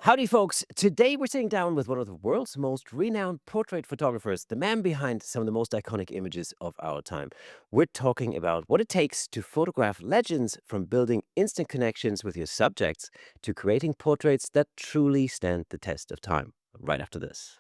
Howdy, folks. Today we're sitting down with one of the world's most renowned portrait photographers, the man behind some of the most iconic images of our time. We're talking about what it takes to photograph legends, from building instant connections with your subjects to creating portraits that truly stand the test of time. Right after this.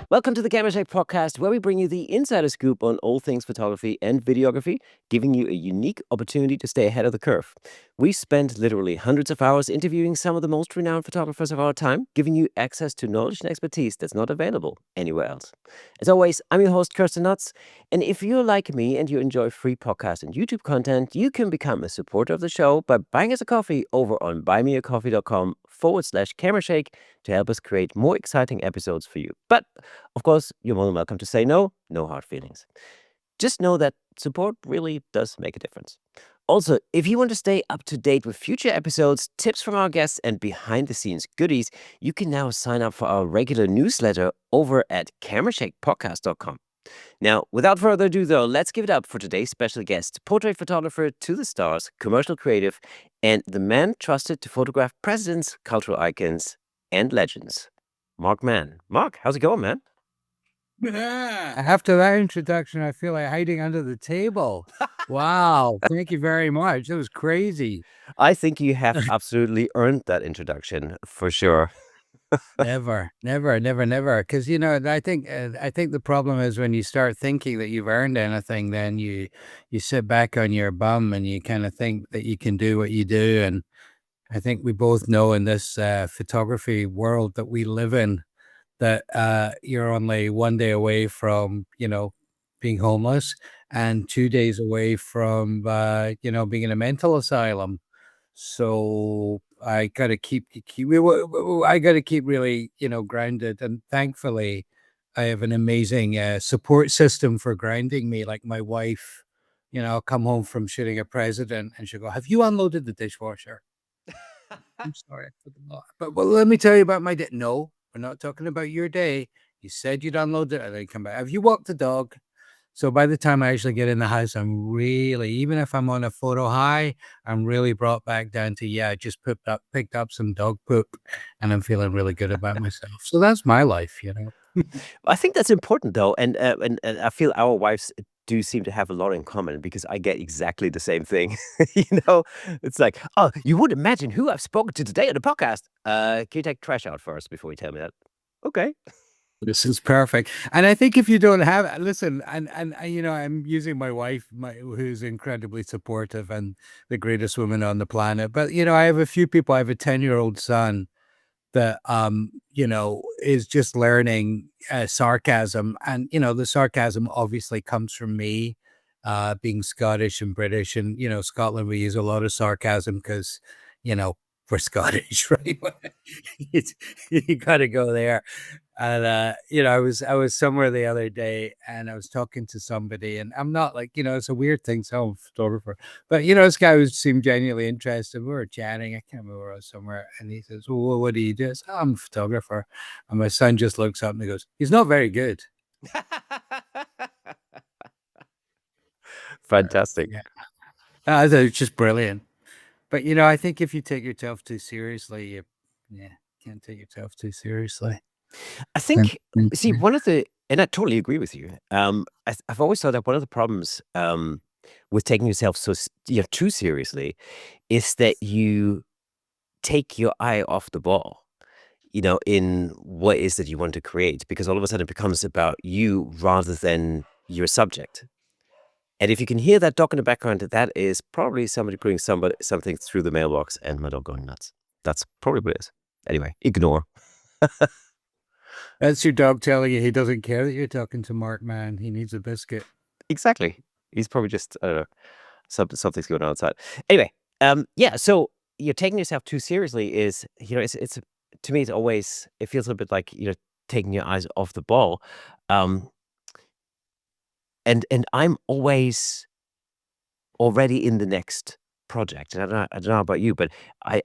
Welcome to the Camera Shake podcast, where we bring you the insider scoop on all things photography and videography, giving you a unique opportunity to stay ahead of the curve. We spent literally hundreds of hours interviewing some of the most renowned photographers of our time, giving you access to knowledge and expertise that's not available anywhere else. As always, I'm your host, Kirsten Nuts, and if you're like me and you enjoy free podcast and YouTube content, you can become a supporter of the show by buying us a coffee over on buymeacoffee.com/camerashake to help us create more exciting episodes for you. But of course, you're more than welcome to say no, no hard feelings. Just know that support really does make a difference. Also, if you want to stay up to date with future episodes, tips from our guests, and behind the scenes goodies, you can now sign up for our regular newsletter over at camerashakepodcast.com. Now, without further ado, though, let's give it up for today's special guest, portrait photographer to the stars, commercial creative, and the man trusted to photograph presidents, cultural icons, and legends, Mark Mann. Mark, how's it going, man? After that introduction, I feel like hiding under the table. Wow. Thank you very much. That was crazy. I think you have absolutely earned that introduction for sure. Never. Because I think the problem is when you start thinking that you've earned anything, then you sit back on your bum and you kind of think that you can do what you do. And I think we both know in this photography world that we live in that you're only one day away from being homeless and 2 days away from being in a mental asylum. So I gotta I gotta keep really grounded, and thankfully I have an amazing support system for grounding me. Like my wife, I'll come home from shooting a president and she'll go, "Have you unloaded the dishwasher?" I'm sorry, I put them on. But well, let me tell you about my day. No, we're not talking about your day. You said you'd unload it and then come back. Have you walked the dog? So by the time I actually get in the house, I'm really, even if I'm on a photo high, I'm really brought back down to, I just picked up some dog poop and I'm feeling really good about myself. So that's my life. I think that's important, though, and I feel our wives do seem to have a lot in common, because I get exactly the same thing. It's like, oh, you would imagine who I've spoken to today on the podcast. Can you take trash out first before you tell me that? Okay. This is perfect. And I think if you don't have, listen, and I'm using my wife, who's incredibly supportive and the greatest woman on the planet. But, I have a few people. I have a 10-year-old son that, is just learning sarcasm. And, the sarcasm obviously comes from me, being Scottish and British. And, Scotland, we use a lot of sarcasm because, we're Scottish, right? You got to go there. And I was somewhere the other day and I was talking to somebody, and I'm not like, it's a weird thing, so I'm a photographer. But this guy seemed genuinely interested. We were chatting, I can't remember where I was somewhere, and he says, "Well, what do you do?" I said, "I'm a photographer." And my son just looks up and he goes, "He's not very good." Fantastic. Yeah. I thought it was just brilliant. But I think if you take yourself too seriously, you can't take yourself too seriously. I think, see, and I totally agree with you. I've always thought that one of the problems with taking yourself too seriously is that you take your eye off the ball, in what is that you want to create, because all of a sudden it becomes about you rather than your subject. And if you can hear that dog in the background, that is probably somebody putting something through the mailbox and my dog going nuts. That's probably what it is. Anyway, ignore. That's your dog telling you he doesn't care that you're talking to Mark Mann. He needs a biscuit. Exactly. He's probably just, I don't know, something's going on outside. Anyway, so you're taking yourself too seriously is, it's to me, it feels a little bit like, taking your eyes off the ball. And I'm always already in the next project. And I don't know about you, but I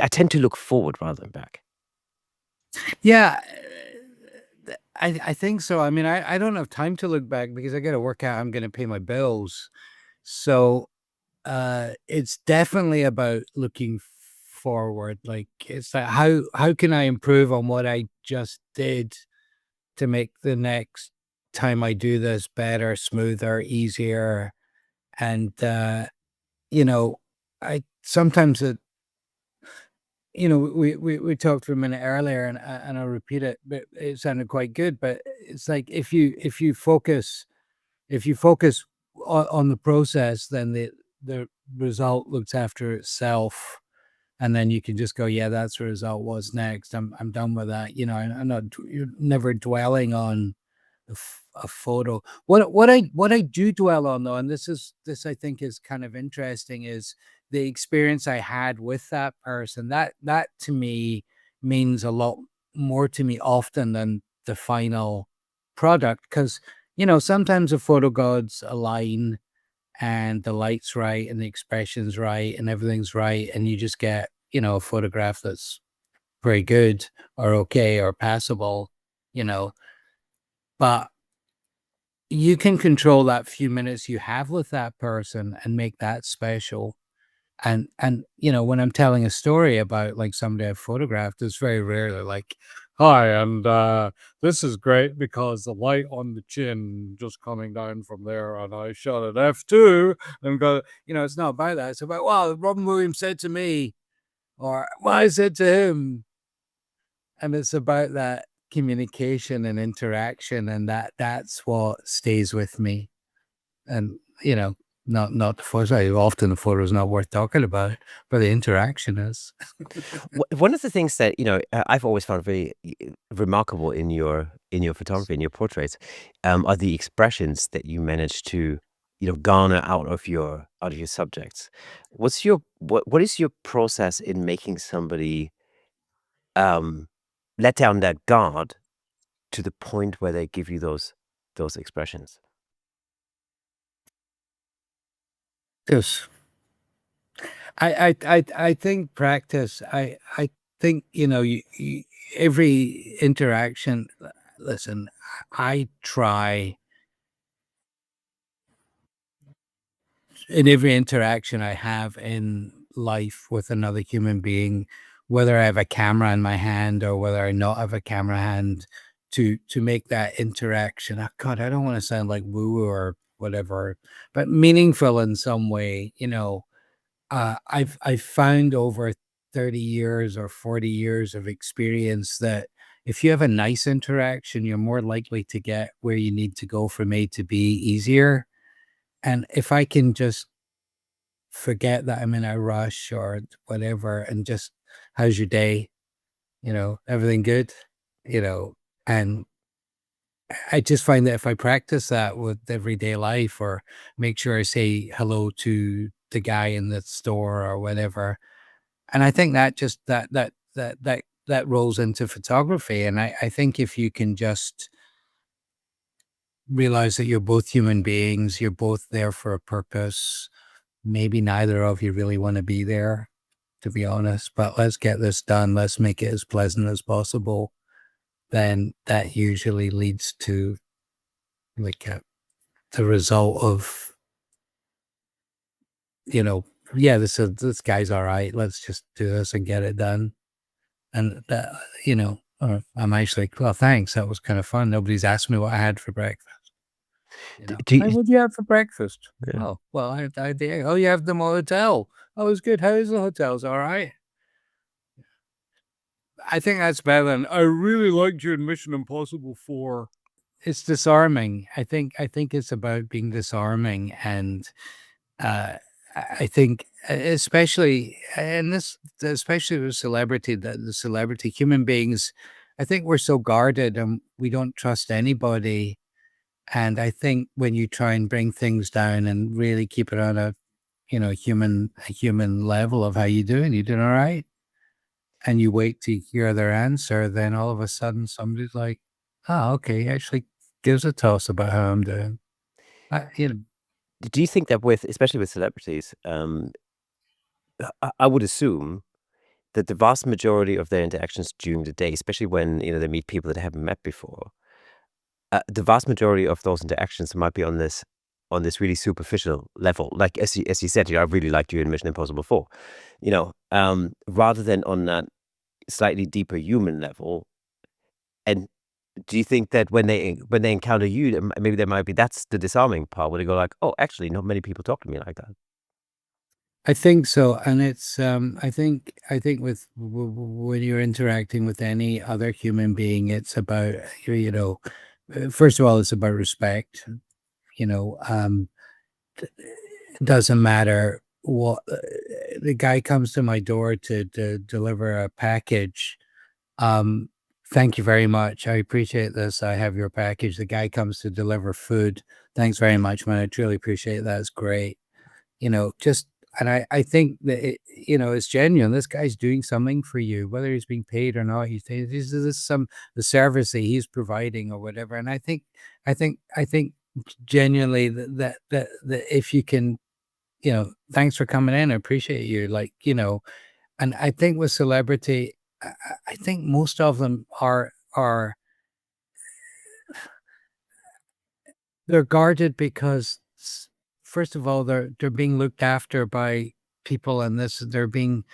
tend to look forward rather than back. Yeah. I think so. I mean, I don't have time to look back because I got to work out. I'm going to pay my bills. So it's definitely about looking forward. Like it's like how can I improve on what I just did to make the next time I do this better, smoother, easier. And you know, I sometimes it we talked for a minute earlier, and I'll repeat it, but it sounded quite good. But it's like if you focus on the process, then the result looks after itself, and then you can just go, yeah, that's the result. What's next? I'm done with that. I'm not you're never dwelling on a photo. What I do dwell on though, and this I think is kind of interesting, is the experience I had with that person. That to me means a lot more to me often than the final product, because sometimes the photo gods align and the light's right and the expression's right and everything's right, and you just get a photograph that's very good or okay or passable, you know but you can control that few minutes you have with that person and make that special. And when I'm telling a story about like somebody I've photographed, it's very rarely like, hi, and this is great because the light on the chin just coming down from there, and I shot at f2 and it's not about that. It's about, wow, Robin Williams said to me, or what I said to him. And it's about that communication and interaction, and that's what stays with me. And not the photo. Often the photo is not worth talking about, but the interaction is. One of the things that I've always found very remarkable in your photography, in your portraits, are the expressions that you manage to garner out of your subjects. What is your process in making somebody um, let down their guard to the point where they give you those expressions? Yes. I think practice. I think every interaction. Listen, I try in every interaction I have in life with another human being, whether I have a camera in my hand or whether I not have a camera hand, to make that interaction. Oh God, I don't want to sound like woo or whatever, but meaningful in some way. I've found over 30 years or 40 years of experience that if you have a nice interaction, you're more likely to get where you need to go from A to B easier. And if I can just forget that I'm in a rush or whatever, and just, how's your day? Everything good? You know, and I just find that if I practice that with everyday life, or make sure I say hello to the guy in the store or whatever, and I think that just that rolls into photography. And I think if you can just realize that you're both human beings, you're both there for a purpose. Maybe neither of you really want to be there, to be honest, but let's get this done. Let's make it as pleasant as possible. Then that usually leads to like the result of, you know, yeah, this guy's all right. Let's just do this and get it done. And that, I'm actually like, well, thanks. That was kind of fun. Nobody's asked me what I had for breakfast. Do Hey, you, what do you have for breakfast? yeah. Oh, well, I did. Oh, you have them at the hotel. Oh, it's good. How is the hotels? All right. I think that's better than, I really liked you in Mission Impossible 4. It's disarming. I think it's about being disarming. And uh I think especially, and this especially with celebrity, that the celebrity human beings, I think we're so guarded and we don't trust anybody. And I think when you try and bring things down and really keep it on a human level of how you doing all right, and you wait to hear their answer, then all of a sudden somebody's like, "Oh, okay, he actually gives a toss about how I'm doing." I, you know, Do you think that especially with celebrities, I would assume that the vast majority of their interactions during the day, especially when they meet people that they haven't met before, the vast majority of those interactions might be on this really superficial level. Like as you said, I really liked you in Mission Impossible 4, rather than on that slightly deeper human level. And do you think that when they encounter you, maybe there might be that's the disarming part where they go like, "Oh, actually, not many people talk to me like that." I think so, and it's I think with when you're interacting with any other human being, it's about first of all, it's about respect. You know, it doesn't matter what the guy comes to my door to deliver a package. Um, Thank you very much. I appreciate this. I have your package. The guy comes to deliver food. Thanks very much, man. I truly appreciate that. It's great. Just and I think that it's genuine. This guy's doing something for you, whether he's being paid or not. This is some the service that he's providing or whatever. And I think genuinely that if you can, thanks for coming in. I appreciate you. And I think with celebrity, I think most of them are they're guarded because first of all they're being looked after by people, and this they're being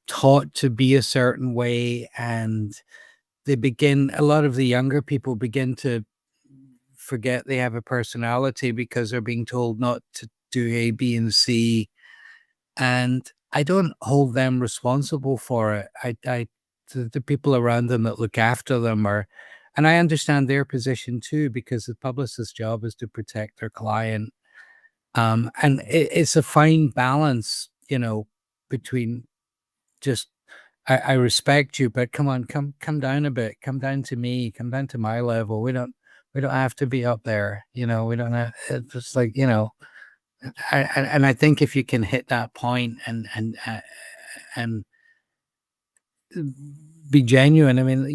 taught to be a certain way, and a lot of the younger people begin to forget they have a personality because they're being told not to do A, B, and C. And I don't hold them responsible for it. The people around them that look after them and I understand their position too, because the publicist's job is to protect their client. And it's a fine balance, between just I respect you, but come on, come down a bit, come down to me, come down to my level. We don't have to be up there, we don't have it's just like, and I think if you can hit that point and be genuine. I mean,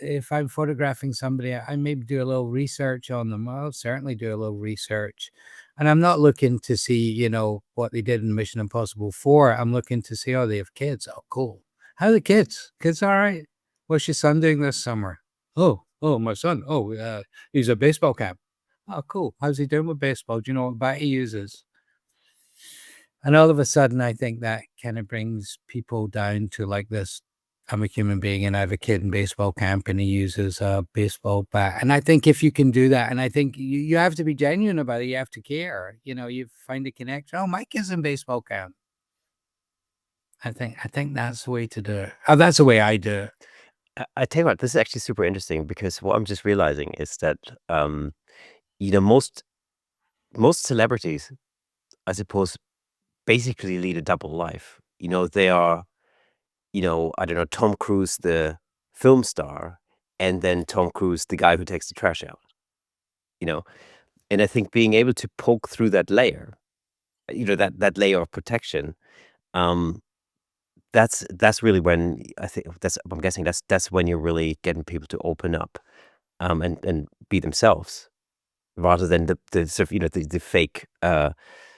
if I'm photographing somebody, I maybe do a little research on them. I'll certainly do a little research. And I'm not looking to see, what they did in Mission Impossible 4. I'm looking to see, oh, they have kids. Oh, cool. How are the kids? Kids all right? What's your son doing this summer? Oh, my son. Oh, he's a baseball cap. Oh, cool. How's he doing with baseball? Do you know what bat he uses? And all of a sudden, I think that kind of brings people down to like this. I'm a human being and I have a kid in baseball camp and he uses a baseball bat. And I think if you can do that, and I think you have to be genuine about it, you have to care. You find a connection. Oh, Mike is in baseball camp. I think that's the way to do it. Oh, that's the way I do it. I tell you what, this is actually super interesting because what I'm just realizing is that, you know, most celebrities, I suppose, basically lead a double life. They are, I don't know, Tom Cruise, the film star, and then Tom Cruise, the guy who takes the trash out. You know, and I think being able to poke through that layer, that layer of protection, um, that's really when I'm guessing that's when you're really getting people to open up, and be themselves rather than the sort of the fake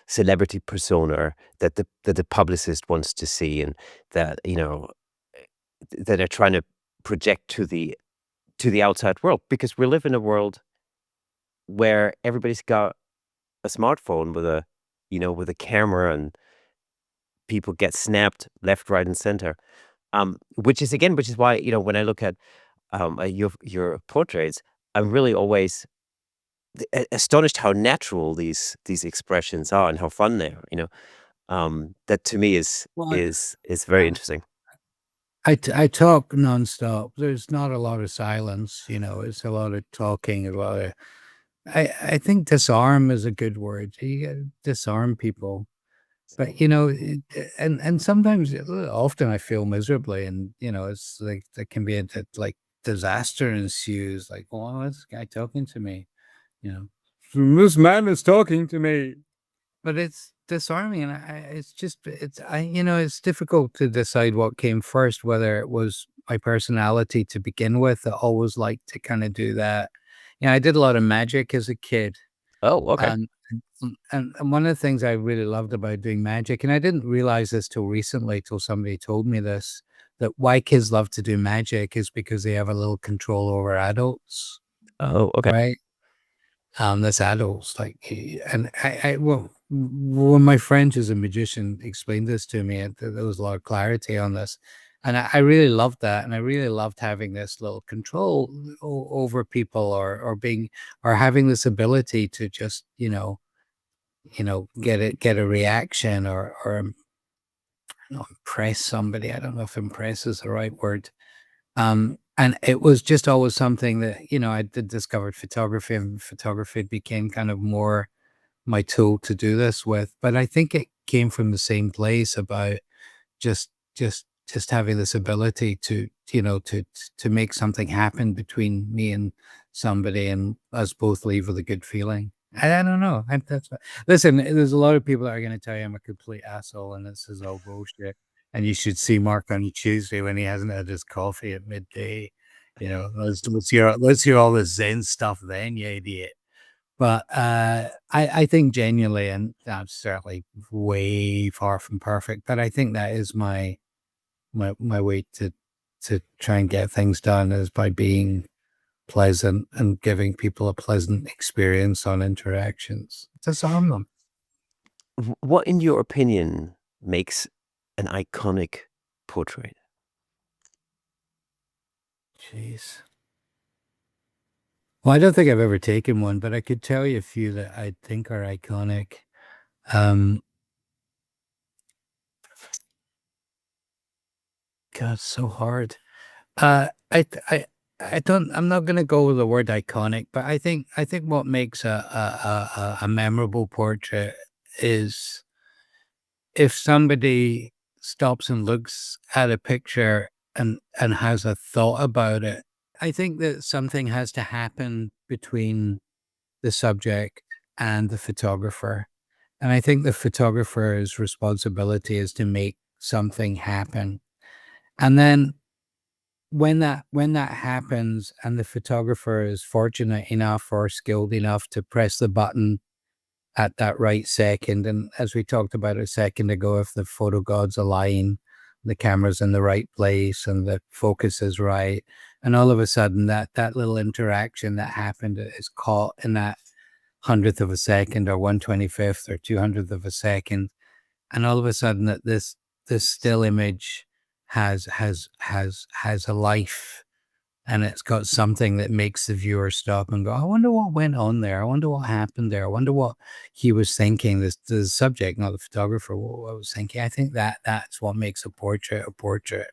celebrity persona that the publicist wants to see and that that they're trying to project to the outside world because we live in a world where everybody's got a smartphone with with a camera and people get snapped left, right, and center. Which is why when I look at your portraits, I'm really always astonished how natural these expressions are and how fun they are. That to me Well, is very interesting. I talk nonstop. There's not a lot of silence, it's a lot of talking, a lot of I think disarm is a good word. You gotta disarm people. But, and sometimes, often I feel miserably and, it's like there can be like disaster ensues, like, "Oh, this guy talking to me," you know? "This man is talking to me." But it's disarming and it's just it's difficult to decide what came first, whether it was my personality to begin with. I always liked to kinda do that. I did a lot of magic as a kid. Oh, okay. And and one of the things I really loved about doing magic, and I didn't realize this till recently, till somebody told me this, that why kids love to do magic is because they have a little control over adults. Oh, okay. right? That's adults, like, and well, when my friend who's a magician explained this to me, there was a lot of clarity on this, and I really loved that, and I really loved having this little control over people, or being, or having this ability to just, get a reaction, or impress somebody. I don't know if impress is the right word. And it was just always something that, I did discovered photography, and photography became kind of more my tool to do this with. But I think it came from the same place about just having this ability to, to make something happen between me and somebody, and us both leave with a good feeling. I don't know. Listen, there's a lot of people that are going to tell you I'm a complete asshole and this is all bullshit. And you should see Mark on Tuesday when he hasn't had his coffee at midday. Let's hear all the Zen stuff then, you idiot. But I think genuinely, and I'm certainly way far from perfect, but I think that is my way to try and get things done, is by being pleasant and giving people a pleasant experience on interactions. Disarm them. What, in your opinion, makes an iconic portrait? Jeez. Well, I don't think I've ever taken one, but I could tell you a few that I think are iconic. Um, God, it's so hard. I th- I don't. I'm not gonna go with the word iconic, but I think what makes a memorable portrait is if somebody stops and looks at a picture and has a thought about it. I think that something has to happen between the subject and the photographer, and I think the photographer's responsibility is to make something happen, and then when that happens and the photographer is fortunate enough or skilled enough to press the button at that right second, and as we talked about a second ago, if the photo gods align, the camera's in the right place and the focus is right, and all of a sudden that little interaction that happened is caught in that hundredth of a second or 1/25th or 200th of a second, and all of a sudden that this still image has a life, and it's got something that makes the viewer stop and go, I wonder what went on there. I wonder what happened there. I wonder what he was thinking. This the subject, not the photographer, what was thinking. I think that's what makes a portrait a portrait.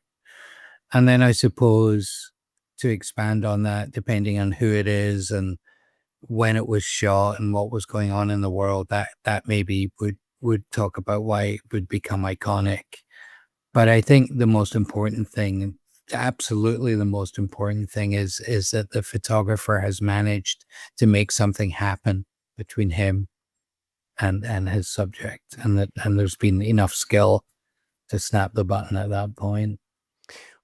And then I suppose, to expand on that, depending on who it is and when it was shot and what was going on in the world, that maybe would talk about why it would become iconic. But I think the most important thing, absolutely the most important thing, is that the photographer has managed to make something happen between him and his subject, and there's been enough skill to snap the button at that point.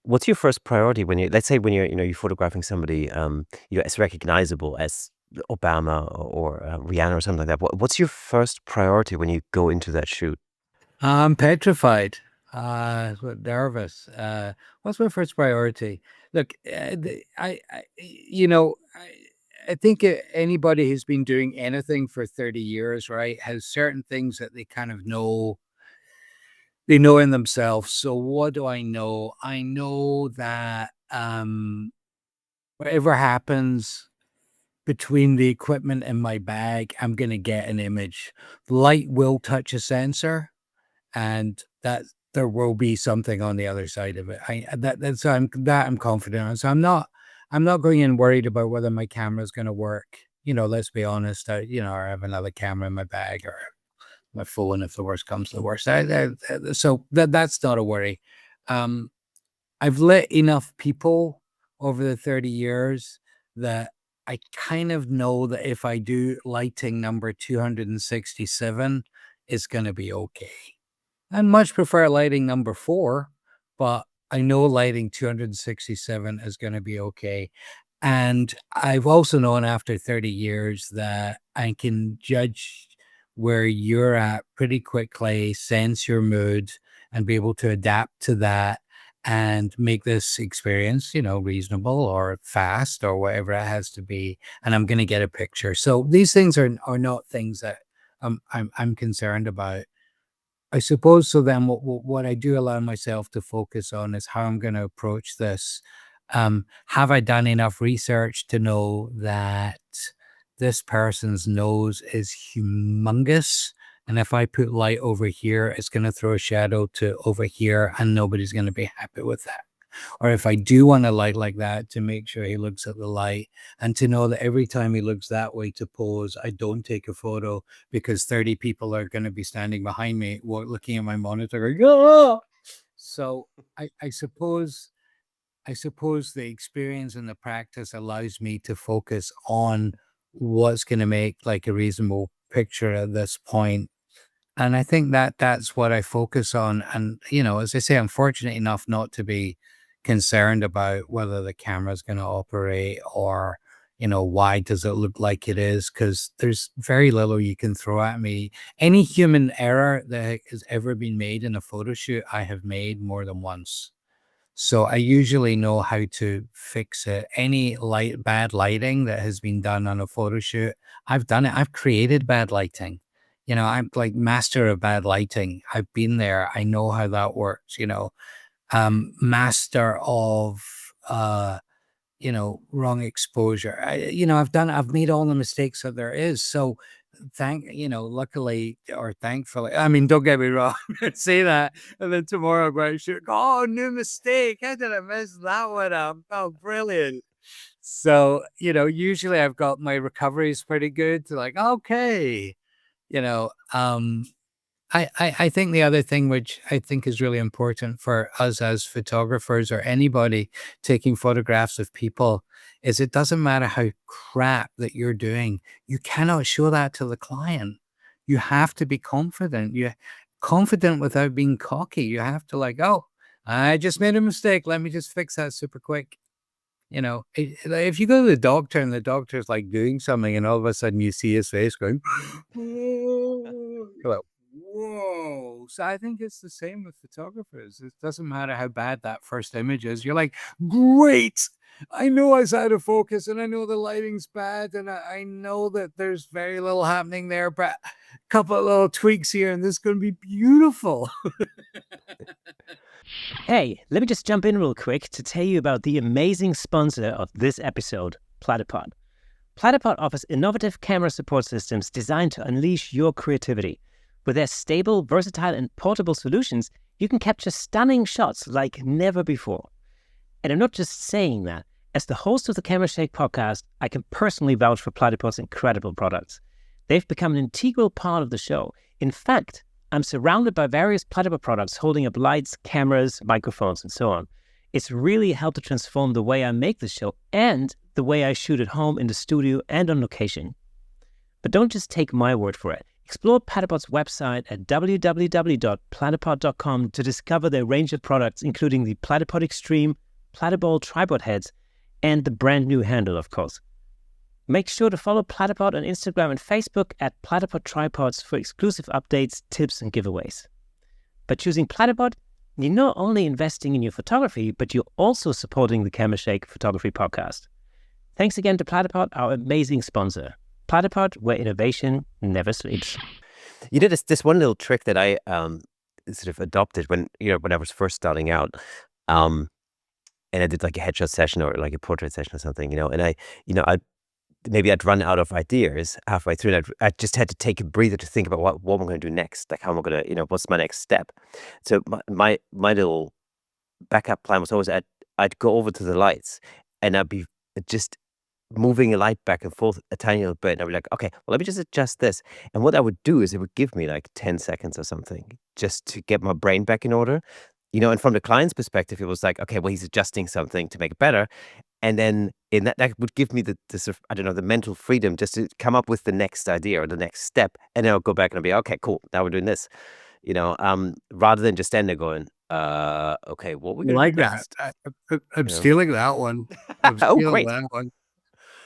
What's your first priority when let's say when you're photographing somebody, as recognizable as Obama or Rihanna or something like that. What's your first priority when you go into that shoot? I'm petrified. Nervous. What's my first priority? Look, I think anybody who's been doing anything for 30 years, right, has certain things that they kind of know. They know in themselves. So what do I know? I know that whatever happens between the equipment and my bag, I'm gonna get an image. Light will touch a sensor, and that there will be something on the other side of it. I'm confident on. So I'm not going in worried about whether my camera is going to work. Let's be honest. I have another camera in my bag, or my phone if the worst comes to the worst. So that's not a worry. Um, I've lit enough people over the 30 years that I kind of know that if I do lighting number 267, it's going to be okay. I much prefer lighting number 4, but I know lighting 267 is gonna be okay. And I've also known after 30 years that I can judge where you're at pretty quickly, sense your mood, and be able to adapt to that, and make this experience, reasonable or fast or whatever it has to be. And I'm going to get a picture. So these things are not things that I'm concerned about. I suppose so. Then what I do allow myself to focus on is how I'm going to approach this. Have I done enough research to know that this person's nose is humongous? And if I put light over here, it's going to throw a shadow to over here, and nobody's going to be happy with that. Or if I do want a light like that, to make sure he looks at the light and to know that every time he looks that way to pose, I don't take a photo because 30 people are going to be standing behind me looking at my monitor going, "Ah!" So I suppose the experience and the practice allows me to focus on what's going to make like a reasonable picture at this point. And I think that that's what I focus on. And, as I say, I'm fortunate enough not to be concerned about whether the camera's going to operate or, why does it look like it is? Because there's very little you can throw at me. Any human error that has ever been made in a photo shoot, I have made more than once. So I usually know how to fix it. Any bad lighting that has been done on a photo shoot, I've done it. I've created bad lighting. I'm like master of bad lighting. I've been there. I know how that works, master of wrong exposure. I've made all the mistakes that there is. So luckily or thankfully, I mean, don't get me wrong, I'd say that. And then tomorrow I'm going to shoot, oh, new mistake. How did I mess that one up? Oh, brilliant. So, usually I've got my recovery is pretty good to like, okay, you know, um, I think the other thing which I think is really important for us as photographers or anybody taking photographs of people is it doesn't matter how crap that you're doing, you cannot show that to the client. You have to be confident. You're confident without being cocky. You have to like, oh, I just made a mistake. Let me just fix that super quick. Like, if you go to the doctor and the doctor's like doing something and all of a sudden you see his face going, you're like, whoa. So I think it's the same with photographers. It doesn't matter how bad that first image is. You're like, great. I know I was out of focus and I know the lighting's bad and I know that there's very little happening there, but a couple of little tweaks here and this is going to be beautiful. Hey, let me just jump in real quick to tell you about the amazing sponsor of this episode, Platypod. Platypod offers innovative camera support systems designed to unleash your creativity. With their stable, versatile, and portable solutions, you can capture stunning shots like never before. And I'm not just saying that. As the host of the Camera Shake podcast, I can personally vouch for Platypod's incredible products. They've become an integral part of the show. In fact, I'm surrounded by various Platypod products holding up lights, cameras, microphones, and so on. It's really helped to transform the way I make the show and the way I shoot at home, in the studio, and on location. But don't just take my word for it. Explore Platypod's website at www.platypod.com to discover their range of products, including the Platypod Extreme, Platypod tripod heads, and the brand new handle, of course. Make sure to follow Platypod on Instagram and Facebook at Platypod Tripods for exclusive updates, tips, and giveaways. By choosing Platypod, you're not only investing in your photography, but you're also supporting the Camera Shake Photography Podcast. Thanks again to Platypod, our amazing sponsor. Platypod, where innovation never sleeps. You did this one little trick that I sort of adopted when I was first starting out, and I did like a headshot session or like a portrait session or something, and I'd run out of ideas halfway through, and I just had to take a breather to think about what am I going to do next, like how am I going to, what's my next step. So my little backup plan was always I'd go over to the lights and I'd be just moving a light back and forth a tiny little bit, and I'd be like, okay, well, let me just adjust this. And what I would do is it would give me like 10 seconds or something just to get my brain back in order. And from the client's perspective, it was like, okay, well, he's adjusting something to make it better. And then in that would give me the sort of, I don't know, the mental freedom just to come up with the next idea or the next step. And then I'll go back and I'll be, okay, cool, now we're doing this, rather than just stand there going, okay, what we're going to do that. next. I'm stealing that one. I'm Oh, stealing great. that one.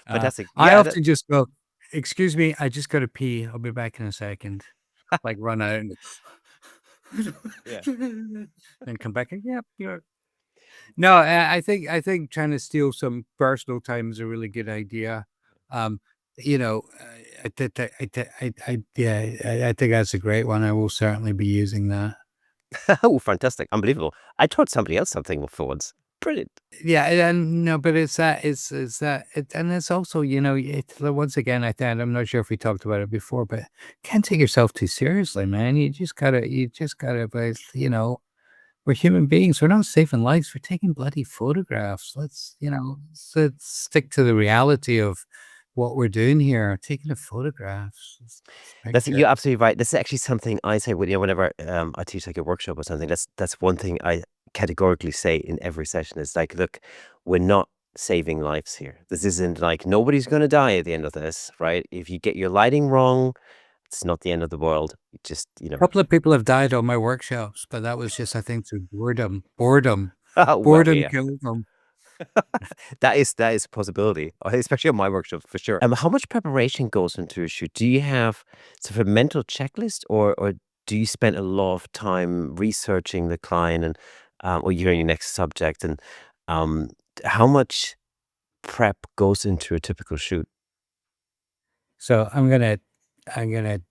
Fantastic. I Yeah, often just go, excuse me, I just got to pee. I'll be back in a second. Like run out and Yeah. then come back and, yep, No, I think trying to steal some personal time is a really good idea. Um, you know, I think that's a great one. I will certainly be using that. Oh, fantastic. Unbelievable. I taught somebody else something for once. Brilliant. Yeah, and no, but and it's also, once again, I'm not sure if we talked about it before, but can't take yourself too seriously, man. You just gotta, but we're human beings. We're not saving lives. We're taking bloody photographs. Let's stick to the reality of what we're doing here. Taking the photographs, this That's picture. you're absolutely right. This is actually something I say when, whenever I teach like a workshop or something. That's one thing I categorically say in every session. Is like, look, we're not saving lives here. This isn't like nobody's gonna die at the end of this, right? If you get your lighting wrong, it's not the end of the world. You just, A couple of people have died on my workshops, but that was just, I think, through boredom. Boredom. oh well, Boredom yeah. killed them. That is a possibility, especially on my workshop for sure. How much preparation goes into a shoot? Do you have sort of a mental checklist, or do you spend a lot of time researching the client and or your next subject, and um, how much prep goes into a typical shoot? So I'm gonna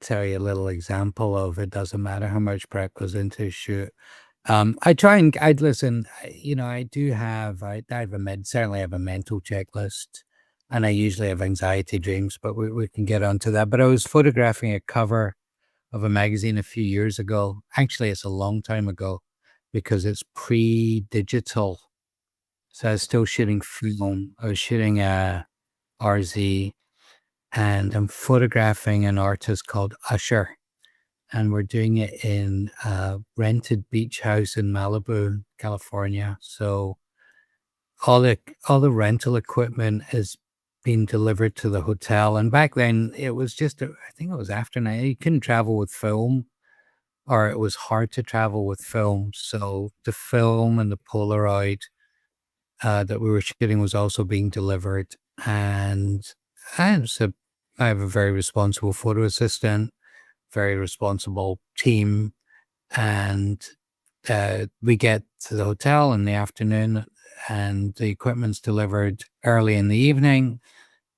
tell you a little example of it doesn't matter how much prep goes into a shoot. I try and I'd listen, I do have I have certainly have a mental checklist, and I usually have anxiety dreams, but we can get onto that. But I was photographing a cover of a magazine a few years ago. Actually, it's a long time ago because it's pre-digital. So I was still shooting film. I was shooting a RZ, and I'm photographing an artist called Usher, and we're doing it in a rented beach house in Malibu, California. So all the rental equipment is being delivered to the hotel. And back then, it was I think it was after night. You couldn't travel with film, or it was hard to travel with film. So the film and the Polaroid that we were shooting was also being delivered. And I was a, I have a very responsible photo assistant, very responsible team, and we get to the hotel in the afternoon, and the equipment's delivered early in the evening.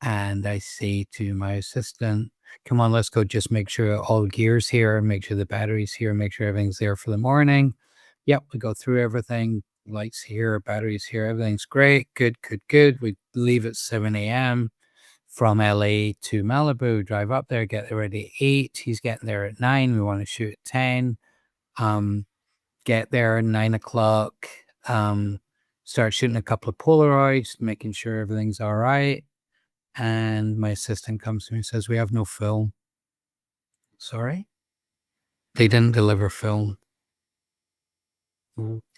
And I say to my assistant, "Come on, let's go. Just make sure all the gear's here, make sure the battery's here, make sure everything's there for the morning." Yep, we go through everything. Lights here, batteries here, everything's great. Good, good, good. We leave at 7 a.m. from LA to Malibu, drive up there, get there ready at 8. He's getting there at 9. We want to shoot at 10. Um, get there at 9 o'clock. Um, start shooting a couple of Polaroids, making sure everything's all right. And my assistant comes to me and says, "We have no film." Sorry? They didn't deliver film.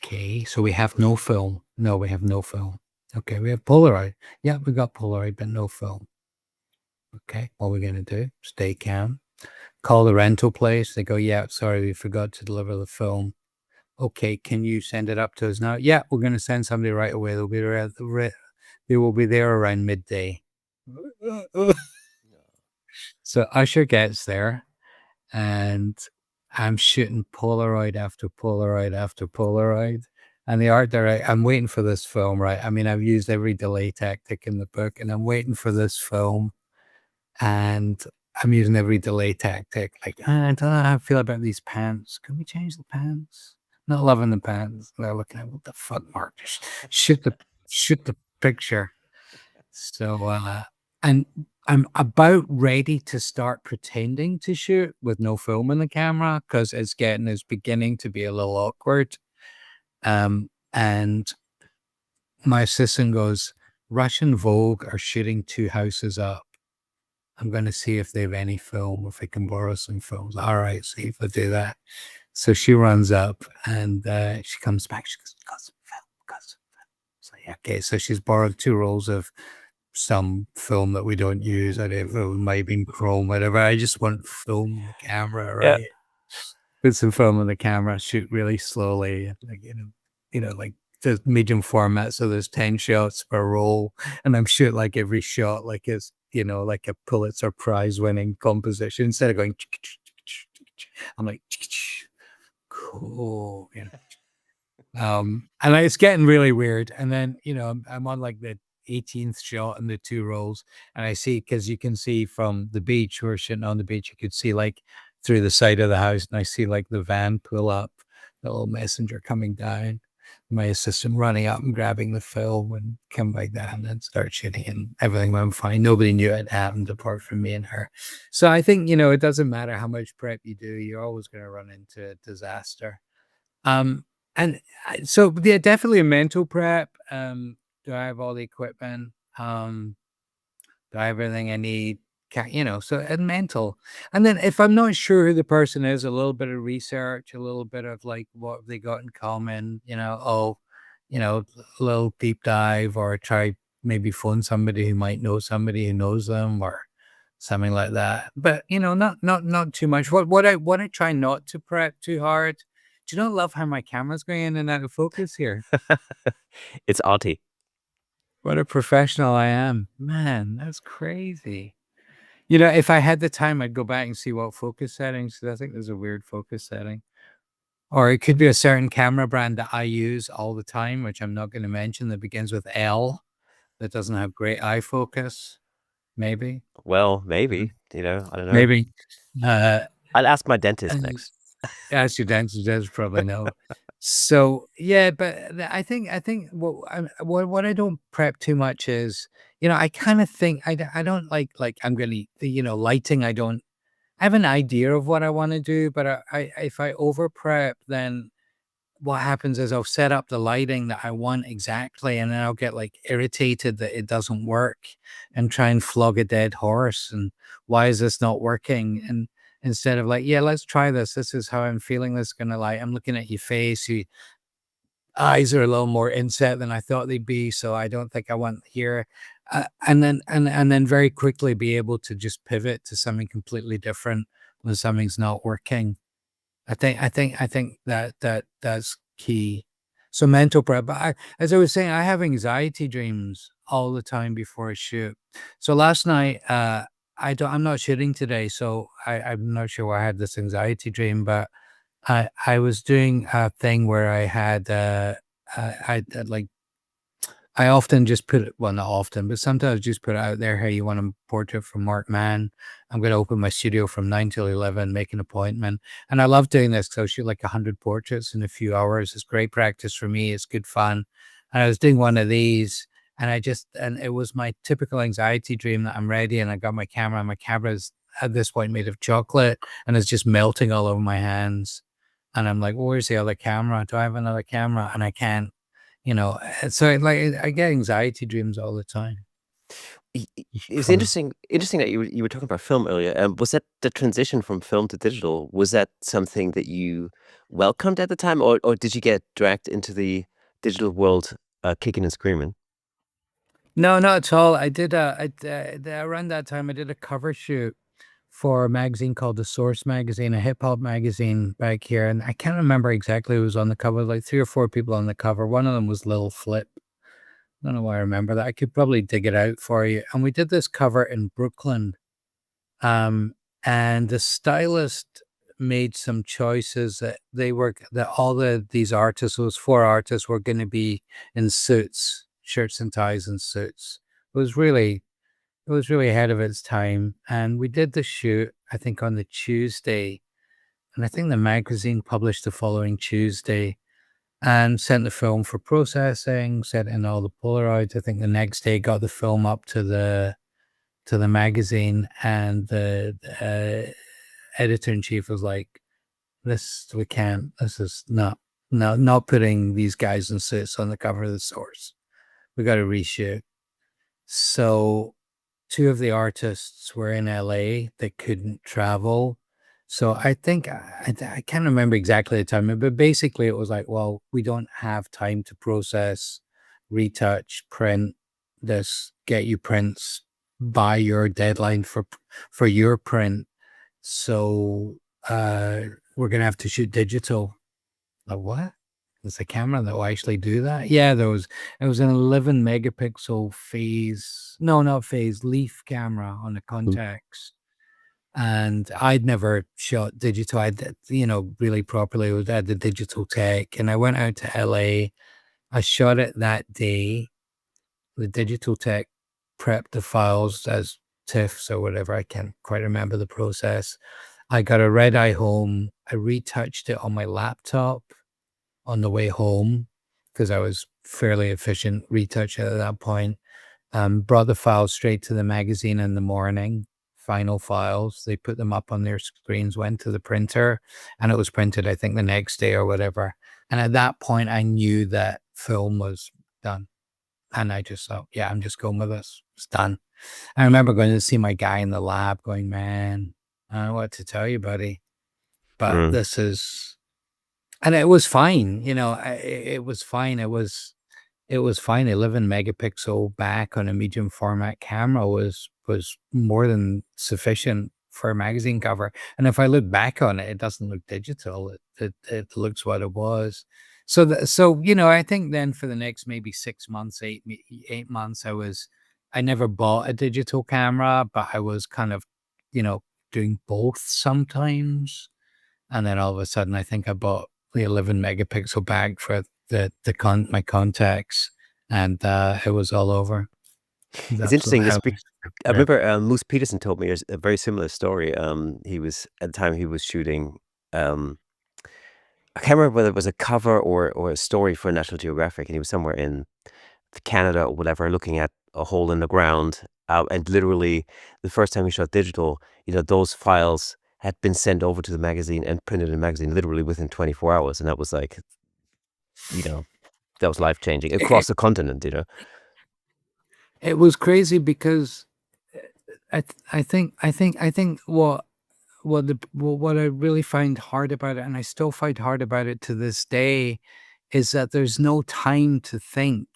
Okay, so we have no film. No, we have no film. Okay, we have Polaroid. Yeah, we got Polaroid, but no film. Okay, what are we gonna do? Stay calm. Call the rental place. They go, "Yeah, sorry, we forgot to deliver the film." Okay, can you send it up to us now? Yeah, we're gonna send somebody right away. They will be there around midday. So Usher gets there, and I'm shooting Polaroid after Polaroid after Polaroid. And the art director, I'm waiting for this film, right? I mean, I've used every delay tactic in the book, and I'm waiting for this film, and I'm using every delay tactic. Like, I don't know how I feel about these pants. Can we change the pants? Not loving the pants. They're looking at, what the fuck, Mark? Just shoot the picture. So, and I'm about ready to start pretending to shoot with no film in the camera because it's beginning to be a little awkward. And my assistant goes, "Russian Vogue are shooting 2 houses up. I'm going to see if they have any film, if I can borrow some films." All right, see if I do that. So she runs up, and she comes back. She goes, "Got some film, got some film." So, yeah, okay, so she's borrowed 2 rolls of some film that we don't use. I don't know, it might have been chrome, whatever. I just want film on the camera, Yeah. right? Put some film on the camera, shoot really slowly, like, like the medium format. So there's 10 shots per roll. And I'm shooting like every shot like it's, like a Pulitzer Prize winning composition. Instead of going, I'm like, cool. And it's getting really weird. And then, I'm on like the 18th shot in the two rolls, and I see, because you can see from the beach, we're sitting on the beach, you could see like through the side of the house, and I see like the van pull up, the little messenger coming down, my assistant running up and grabbing the film and come back down and start shooting, and everything went fine. Nobody knew it happened apart from me and her. So I think, it doesn't matter how much prep you do, you're always going to run into disaster. Um, and so yeah, definitely a mental prep. Do I have all the equipment? Do I have everything I need? So and mental. And then if I'm not sure who the person is, a little bit of research, a little bit of like what have they got in common, a little deep dive, or try maybe phone somebody who might know somebody who knows them, or something like that. But not too much. What I try not to prep too hard. Do you not love how my camera's going in and out of focus here? It's arty. What a professional I am. Man, that's crazy. If I had the time, I'd go back and see what focus settings, 'cause I think there's a weird focus setting. Or it could be a certain camera brand that I use all the time, which I'm not gonna mention, that begins with L, that doesn't have great eye focus, maybe. Well, Mhm. maybe, I don't know. Maybe. Uh, I'll ask my dentist and next. as your dentist does probably know. So, yeah, but I think what I don't prep too much is, I kinda think I don't like I'm gonna lighting, I have an idea of what I wanna do, but I if I over prep, then what happens is I'll set up the lighting that I want exactly, and then I'll get, like, irritated that it doesn't work and try and flog a dead horse, and why is this not working? And instead of like, "Yeah, let's try this. This is how I'm feeling this is gonna like, I'm looking at your face, your eyes are a little more inset than I thought they'd be, so I don't think I want here." And then very quickly be able to just pivot to something completely different when something's not working. I think that's key. So mental prep. But as I was saying, I have anxiety dreams all the time before I shoot. So last night, I'm not shooting today, so I'm not sure why I had this anxiety dream, but I was doing a thing where I had like I often just put it, well, not often, but sometimes just put it out there, "Hey, you want a portrait from Mark Mann? I'm gonna open my studio from 9 till 11, make an appointment." And I love doing this because I shoot like 100 portraits in a few hours. It's great practice for me. It's good fun. And I was doing one of these, and it was my typical anxiety dream that I'm ready and I got my camera, and my camera's at this point made of chocolate and it's just melting all over my hands. And I'm like, "Well, where's the other camera? Do I have another camera?" And I can't. So, like, I get anxiety dreams all the time It's from. interesting that you were talking about film earlier. Was that the transition from film to digital? Was that something that you welcomed at the time, or did you get dragged into the digital world, kicking and screaming? No, not at all. Around that time, I did a cover shoot for a magazine called The Source Magazine, a hip hop magazine back here, and I can't remember exactly who was on the cover, like 3 or 4 people on the cover. One of them was Lil Flip. I don't know why I remember that. I could probably dig it out for you, and we did this cover in Brooklyn. And the stylist made some choices that these artists, those 4 artists, were gonna be in suits, shirts and ties and suits. It was really it was really ahead of its time, and we did the shoot, I think, on the Tuesday, and I think the magazine published the following Tuesday, and sent the film for processing, sent in all the Polaroids. I think the next day got the film up to the magazine, and the editor in chief was like, "This we can't. This is not putting these guys in suits on the cover of the Source. We got to reshoot." So 2 of the artists were in LA. They couldn't travel. So I think I can't remember exactly the time, but basically it was like, well, we don't have time to process, retouch, print this, get you prints by your deadline for your print. So we're gonna have to shoot digital. Like, what? There's a camera that will actually do that? Yeah, it was an 11 megapixel phase, no, not phase, leaf camera on the Mm. Contax. and I'd never shot digital. I did, really properly. I had the digital tech, and I went out to LA. I shot it that day. The digital tech prepped the files as TIFFs or whatever. I can't quite remember the process. I got a red eye home. I retouched it on my laptop on the way home because I was fairly efficient retouch at that point. Brought the files straight to the magazine in the morning, final files. They put them up on their screens, went to the printer, and it was printed, I think, the next day or whatever. And at that point, I knew that film was done. And I just thought, yeah, I'm just going with this. It's done. I remember going to see my guy in the lab going, man, I don't know what to tell you, buddy, but Mm. this is, and it was fine. It was fine. It was fine. 11 megapixel back on a medium format camera was more than sufficient for a magazine cover. And if I look back on it, it doesn't look digital. It looks what it was. So I think then for the next maybe 6 months, 8 months, I never bought a digital camera, but I was kind of, you know, doing both sometimes. And then all of a sudden, I think I bought the 11 megapixel bag for my contacts, and it was all over. It was It's absolute interesting. hell. I remember Moose Peterson told me a very similar story. He was at the time he was shooting. I can't remember whether it was a cover or a story for National Geographic, and he was somewhere in Canada or whatever, looking at a hole in the ground. And literally, the first time he shot digital, those files had been sent over to the magazine and printed in the magazine literally within 24 hours, and that was like, that was life changing It, across the continent. it was crazy because I think what I really find hard about it, and I still find hard about it to this day, is that there's no time to think.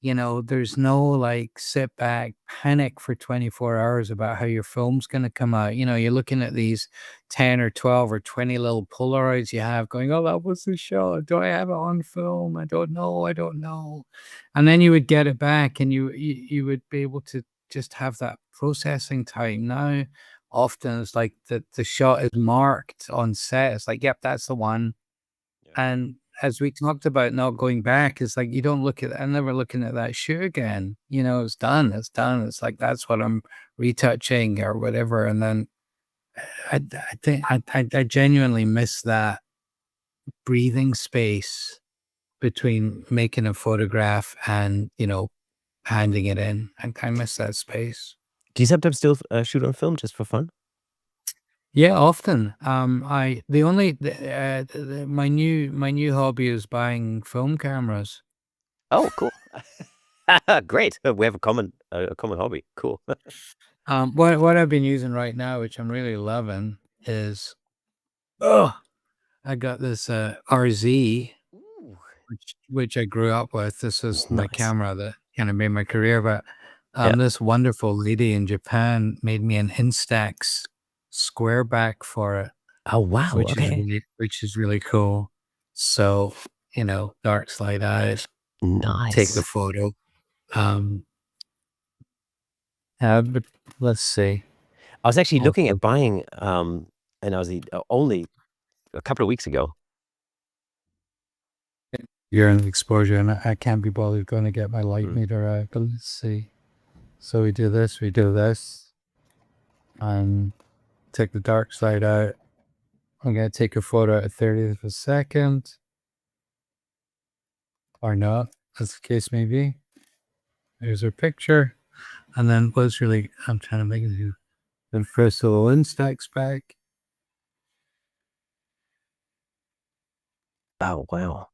There's no like sit back, panic for 24 hours about how your film's going to come out. You're looking at these 10 or 12 or 20 little Polaroids you have going, oh, that was the shot. Do I have it on film? I don't know. I don't know. And then you would get it back and you would be able to just have that processing time. Now, often it's like the shot is marked on set. It's like, yep, that's the one. Yeah. And as we talked about not going back, it's like you don't look at I'm never looking at that shoot again. It's done. It's done. It's like that's what I'm retouching or whatever. And then I think I genuinely miss that breathing space between making a photograph and, handing it in. I miss that space. Do you sometimes still shoot on film just for fun? Yeah, often. I the only my new hobby is buying film cameras. Oh, cool. Great. We have a common hobby. Cool. What I've been using right now, which I'm really loving, is oh, I got this RZ, Ooh, which I grew up with. This is my nice. camera that kind of made my career. But Yeah. this wonderful lady in Japan made me an Instax square back for it, Oh, wow. Okay. which is really cool. So dark slide eyes, take the Nice. photo. Um, but let's see. I was actually looking Also, at buying an RZ only a couple of weeks ago. you're in exposure, and I can't be bothered going to get my light Mm. meter out. But let's see. So we do this, and take the dark side out. I'm gonna take a photo at a 30th of a second, or not, as the case may be. There's our picture, and then what's really I'm trying to make it do. Then first the little Instax back. Oh, wow.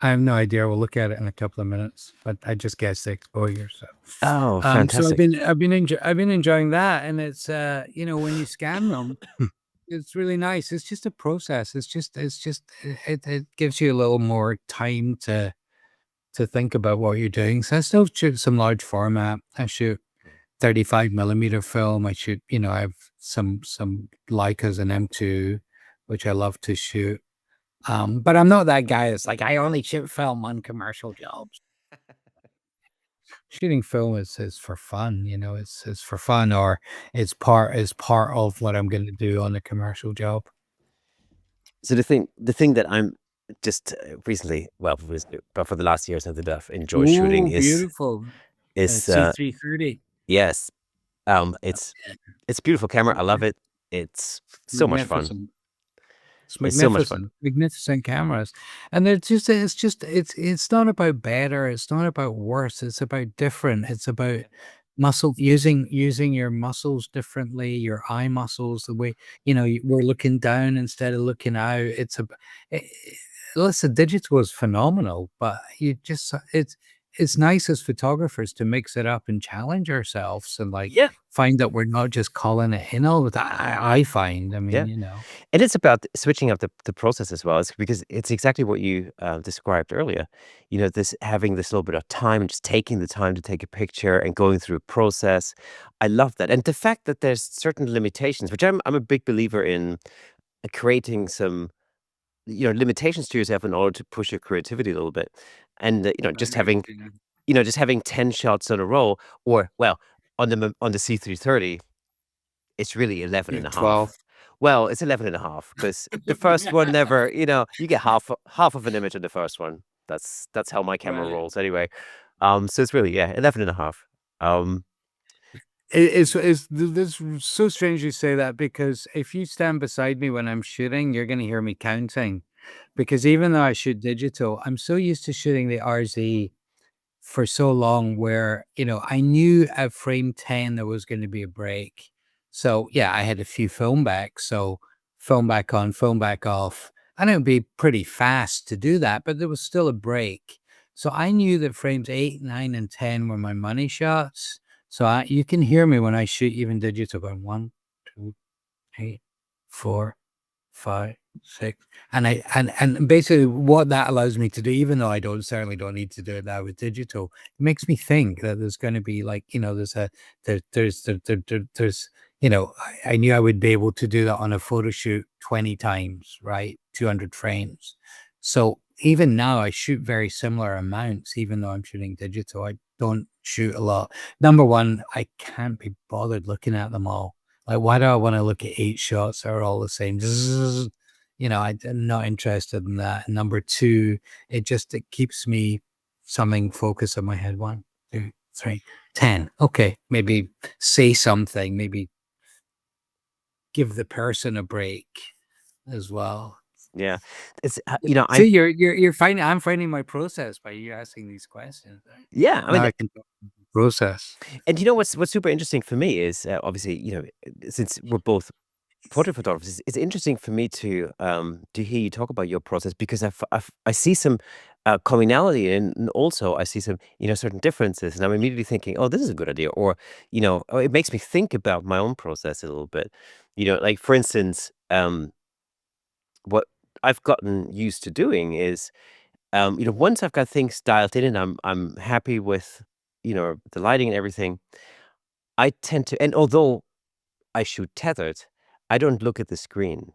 I have no idea. We'll look at it in a couple of minutes, but I just guessed the exposure. So, Oh, so fantastic. I've been enjoying that, and it's when you scan them, it's really nice. It's just a process. It gives you a little more time to think about what you're doing. So I still shoot some large format. I shoot 35 millimeter film. I have some Leicas and M2, which I love to shoot. But I'm not that guy that's like, I only shoot film on commercial jobs. shooting film is for fun, it's for fun, or it's part of what I'm gonna do on a commercial job. So the thing that I'm just recently, well, but for the last years that I've enjoyed shooting Ooh, beautiful. is C330. yes, it's Yeah, a beautiful camera. I love mag it. It's so much fun. magnificent. It's It's so much fun. magnificent, magnificent cameras, and it's not about better, it's not about worse, it's about different, it's about using your muscles differently, your eye muscles, the way, we're looking down instead of looking out. I Listen, digital is phenomenal, but it's nice as photographers to mix it up and challenge ourselves and, like, Yeah, find that we're not just calling it in all the time. I find, I mean, yeah. And it's about switching up the process as well. It's because it's exactly what you described earlier. This having this little bit of time and just taking the time to take a picture and going through a process. I love that, and the fact that there's certain limitations, which I'm a big believer in creating some limitations to yourself in order to push your creativity a little bit, and I agree with you. just having 10 shots in a row, or well, on the C330. It's really 11 Yeah, and a 12. half. Well, it's 11 and a half because the first one never, you get half of an image in the first one. That's how my camera Right. rolls anyway. So it's really, yeah, 11 and a half. Um, This so strange you say that, because if you stand beside me when I'm shooting, you're gonna hear me counting. Because even though I shoot digital, I'm so used to shooting the RZ for so long, where, I knew at frame 10 there was going to be a break. So yeah, I had a few film backs. So film back on, film back off. And it would be pretty fast to do that, but there was still a break. So I knew that frames 8, 9, and 10 were my money shots. So you can hear me when I shoot even digital going 1, 2, 3, 4, 5, 6, and basically what that allows me to do, even though I certainly don't need to do it now with digital, it makes me think that there's gonna be, like, there's a there's I knew I would be able to do that on a photo shoot 20 times, right? 200 frames. So even now I shoot very similar amounts, even though I'm shooting digital. I don't shoot a lot. Number one, I can't be bothered looking at them all. Like, why do I wanna look at 8 shots that are all the same? Zzz. I'm not interested in that. And number 2, it keeps me something focused in my head. 1, 2, 3, 10. Okay, maybe say something, maybe give the person a break as well. yeah, it's See, you're finding I'm finding my process by you asking these questions, right? yeah, I Now mean, I can talk process. and what's super interesting for me is obviously since we're both portrait photographers, it's interesting for me to hear you talk about your process because I see some commonality and also I see some certain differences, and I'm immediately thinking, oh, this is a good idea, or it makes me think about my own process a little bit. Like for instance, what I've gotten used to doing is once I've got things dialed in and I'm happy with the lighting and everything, I tend to, and although I shoot tethered, I don't look at the screen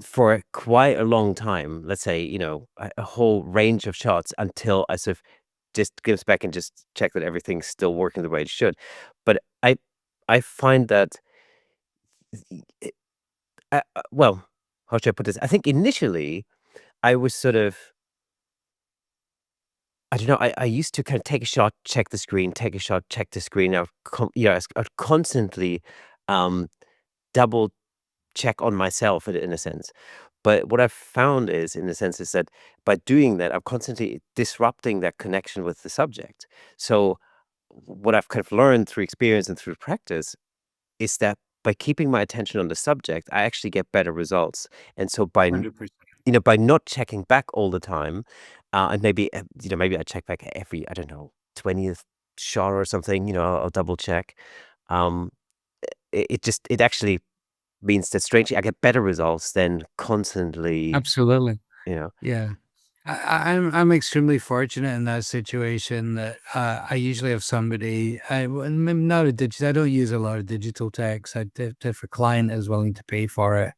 for quite a long time. Let's say a whole range of shots until I sort of just gives back and just check that everything's still working the way it should. But I find that it, well, how should I put this? I think initially I was sort of, I don't know. I used to kind of take a shot, check the screen, take a shot, check the screen. I'd constantly um, double check on myself in a sense. But what I've found is, in a sense, is that by doing that, I'm constantly disrupting that connection with the subject. So what I've kind of learned through experience and through practice is that by keeping my attention on the subject, I actually get better results. And so by not checking back all the time, and maybe maybe I check back every, I don't know, 20th shot or something. I'll double check. Um, it actually means that strangely I get better results than constantly, Absolutely. you know. Yeah. I'm extremely fortunate in that situation that I usually have somebody. I'm not a digital. I don't use a lot of digital techs. If a client is willing to pay for it,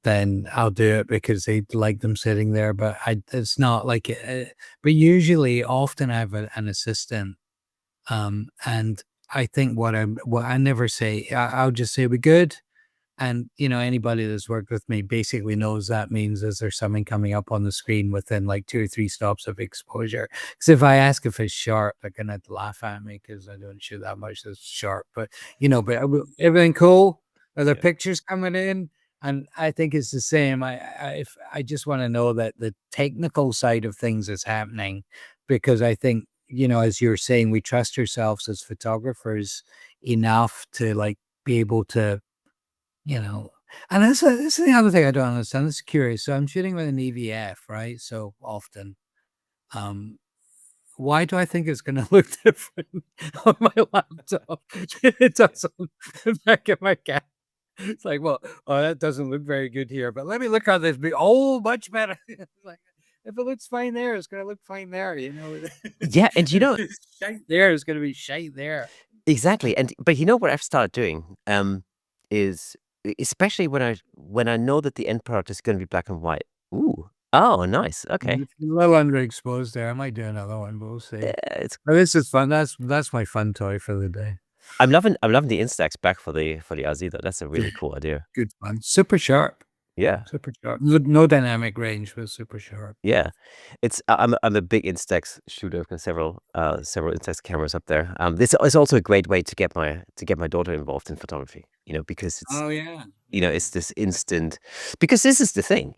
then I'll do it because they like them sitting there. But it's not like it. But usually, often I have an assistant, and I think what I never say, I'll just say, "We good?" And, anybody that's worked with me basically knows that means is there something coming up on the screen within like 2 or 3 stops of exposure? Because if I ask if it's sharp, they're gonna laugh at me because I don't shoot that much that's sharp. But, but everything cool? Are there Yeah. pictures coming in? And I think it's the same. If I just want to know that the technical side of things is happening, because I think, as you're saying, we trust ourselves as photographers enough to like be able to you know, and this is the other thing I don't understand. It's curious. So I'm shooting with an EVF, right? So often, um, why do I think it's going to look different on my laptop? It does on the back of my camera. It's like, well, oh, that doesn't look very good here, but let me look on this. Oh, much better. It's like, if it looks fine there, it's going to look fine there. Yeah, and If it's shite there, it's going to be shite there. exactly, but you know what I've started doing, is especially when I know that the end product is gonna be black and white. Ooh, oh, nice, okay. It's a little underexposed there. I might do another one, but we'll see. It's But this is fun. That's my fun toy for the day. I'm loving the Instax back for the RZ though, that's a Yeah, really cool idea. good fun. Super sharp. Yeah, Super sharp. No dynamic range, but super sharp. yeah. I'm a big Instax shooter. I've got several Instax cameras up there. This is also a great way to get my daughter involved in photography, because Oh yeah. it's this instant because this is the thing,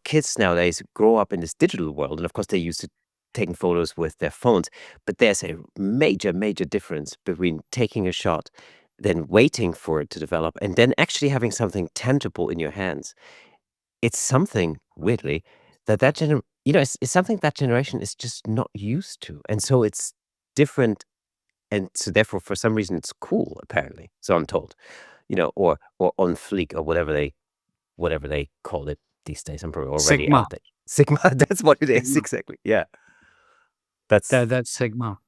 kids nowadays grow up in this digital world, and of course they're used to taking photos with their phones, but there's a major, major difference between taking a shot, then waiting for it to develop, and then actually having something tangible in your hands. It's something, weirdly, it's something that generation is just not used to, and so it's different, and so therefore, for some reason, it's cool, apparently, so I'm told, or on fleek or whatever they call it these days. I'm probably already Sigma. out there. Sigma, that's what it is, Sigma. exactly, yeah. That's That's Sigma.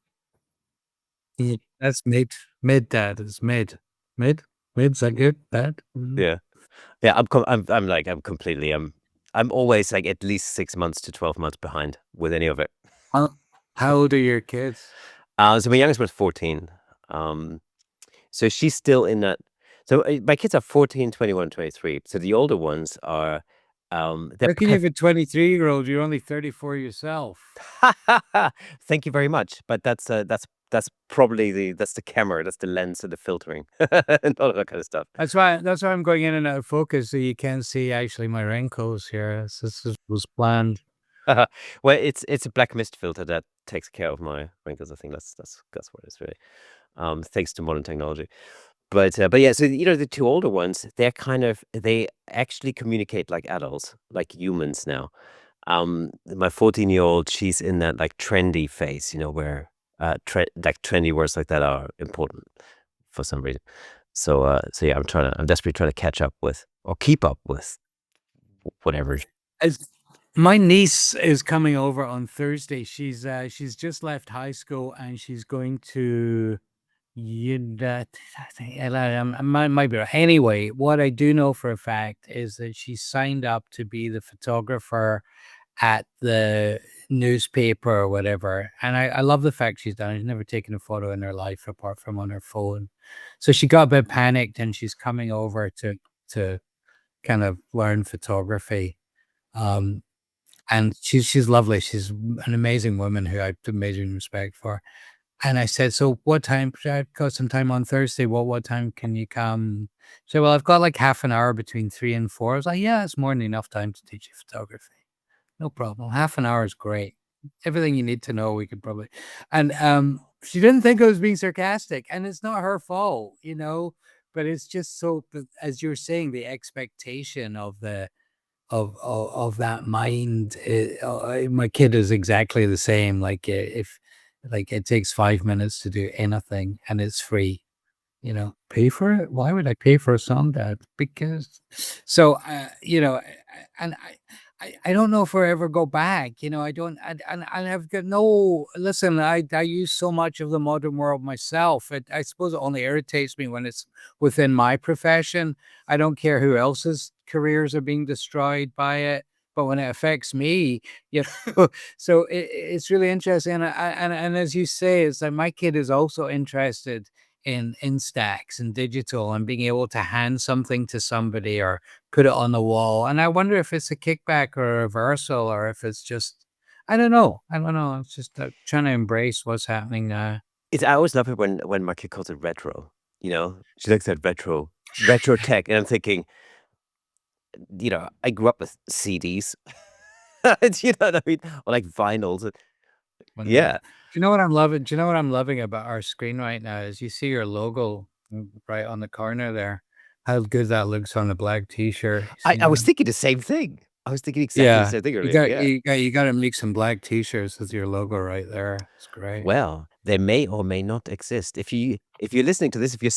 Yeah, that's mid. Mid dad is mid. Mid? Mid's that good? Bad? yeah. Yeah, I'm completely, I'm always, like, at least 6 months to 12 months behind with any of it. How old are your kids? So my youngest was 14, so she's still in that so, my kids are 14, 21, 23. So the older ones are, they're How can you kind have a 23-year-old? You're only 34 yourself. Thank you very much, but that's probably that's the camera, that's the lens and the filtering, and all of that kind of stuff. That's why I'm going in and out of focus so you can see actually my wrinkles here. This was planned. Well, it's a black mist filter that takes care of my wrinkles. I think that's what it's really, thanks to modern technology. But yeah, so, the 2 older ones, they actually communicate like adults, like humans now. My 14-year-old, she's in that, like, trendy phase, where, like, trendy words like that are important for some reason. So yeah, I'm desperately trying to catch up with or keep up with whatever. As my niece is coming over on Thursday. She's just left high school and she's going to I might be right. Anyway, what I do know for a fact is that she signed up to be the photographer at the newspaper or whatever. And I love the fact she's done it. She's never taken a photo in her life apart from on her phone. So she got a bit panicked and she's coming over to kind of learn photography. Um, and she's lovely. She's an amazing woman who I have amazing respect for. And I said, "So what time I've got some time on Thursday. What time can you come?" She said, "Well, I've got like half an hour between 3 and 4." I was like, "Yeah, it's more than enough time to teach you photography. No problem. Half an hour is great. Everything you need to know, we could probably." And she didn't think I was being sarcastic, and it's not her fault. But it's just so, as you're saying, the expectation of of that mind. My kid is exactly the same. Like if like it takes 5 minutes to do anything and it's free. Pay for it? Why would I pay for a song, Dad? Because so and I don't know if I ever go back. I don't, and I've got no. Listen, I use so much of the modern world myself. I suppose it only irritates me when it's within my profession. I don't care who else is careers are being destroyed by it. But when it affects me, you know, so it's really interesting. And as you say, it's like my kid is also interested in Instax and digital and being able to hand something to somebody or put it on the wall. And I wonder if it's a kickback or a reversal or if it's just, I don't know. I don't know. It's just trying to embrace what's happening now. I always love it when my kid calls it retro, you know? She looks at retro tech, and I'm thinking, I grew up with CDs. You know what I mean? Or like vinyls. Wonderful. Yeah. Do you know what I'm loving? Do you know what I'm loving about our screen right now is you see your logo right on the corner there. How good that looks on the black t-shirt. You I see I was that? thinking the same thing. I was thinking exactly the Yeah. same thing You earlier. got Yeah. you got to make some black t-shirts with your logo right there. It's great. Well, they may or may not exist. If you're listening to this, if you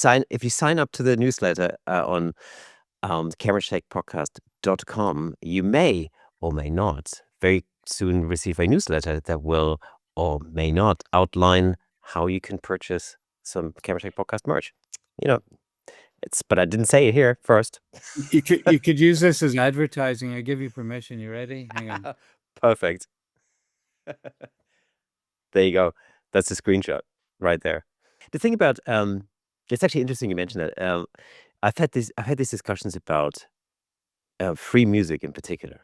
sign up to the newsletter on camerashakepodcast.com, you may or may not very soon receive a newsletter that will or may not outline how you can purchase some Camera Shake podcast merch. You know, but I didn't say it here first. You could use this as advertising. I give you permission. You ready? Hang on. Perfect. There you go. That's a screenshot right there. The thing about it's actually interesting you mentioned that. I've had these discussions about free music in particular.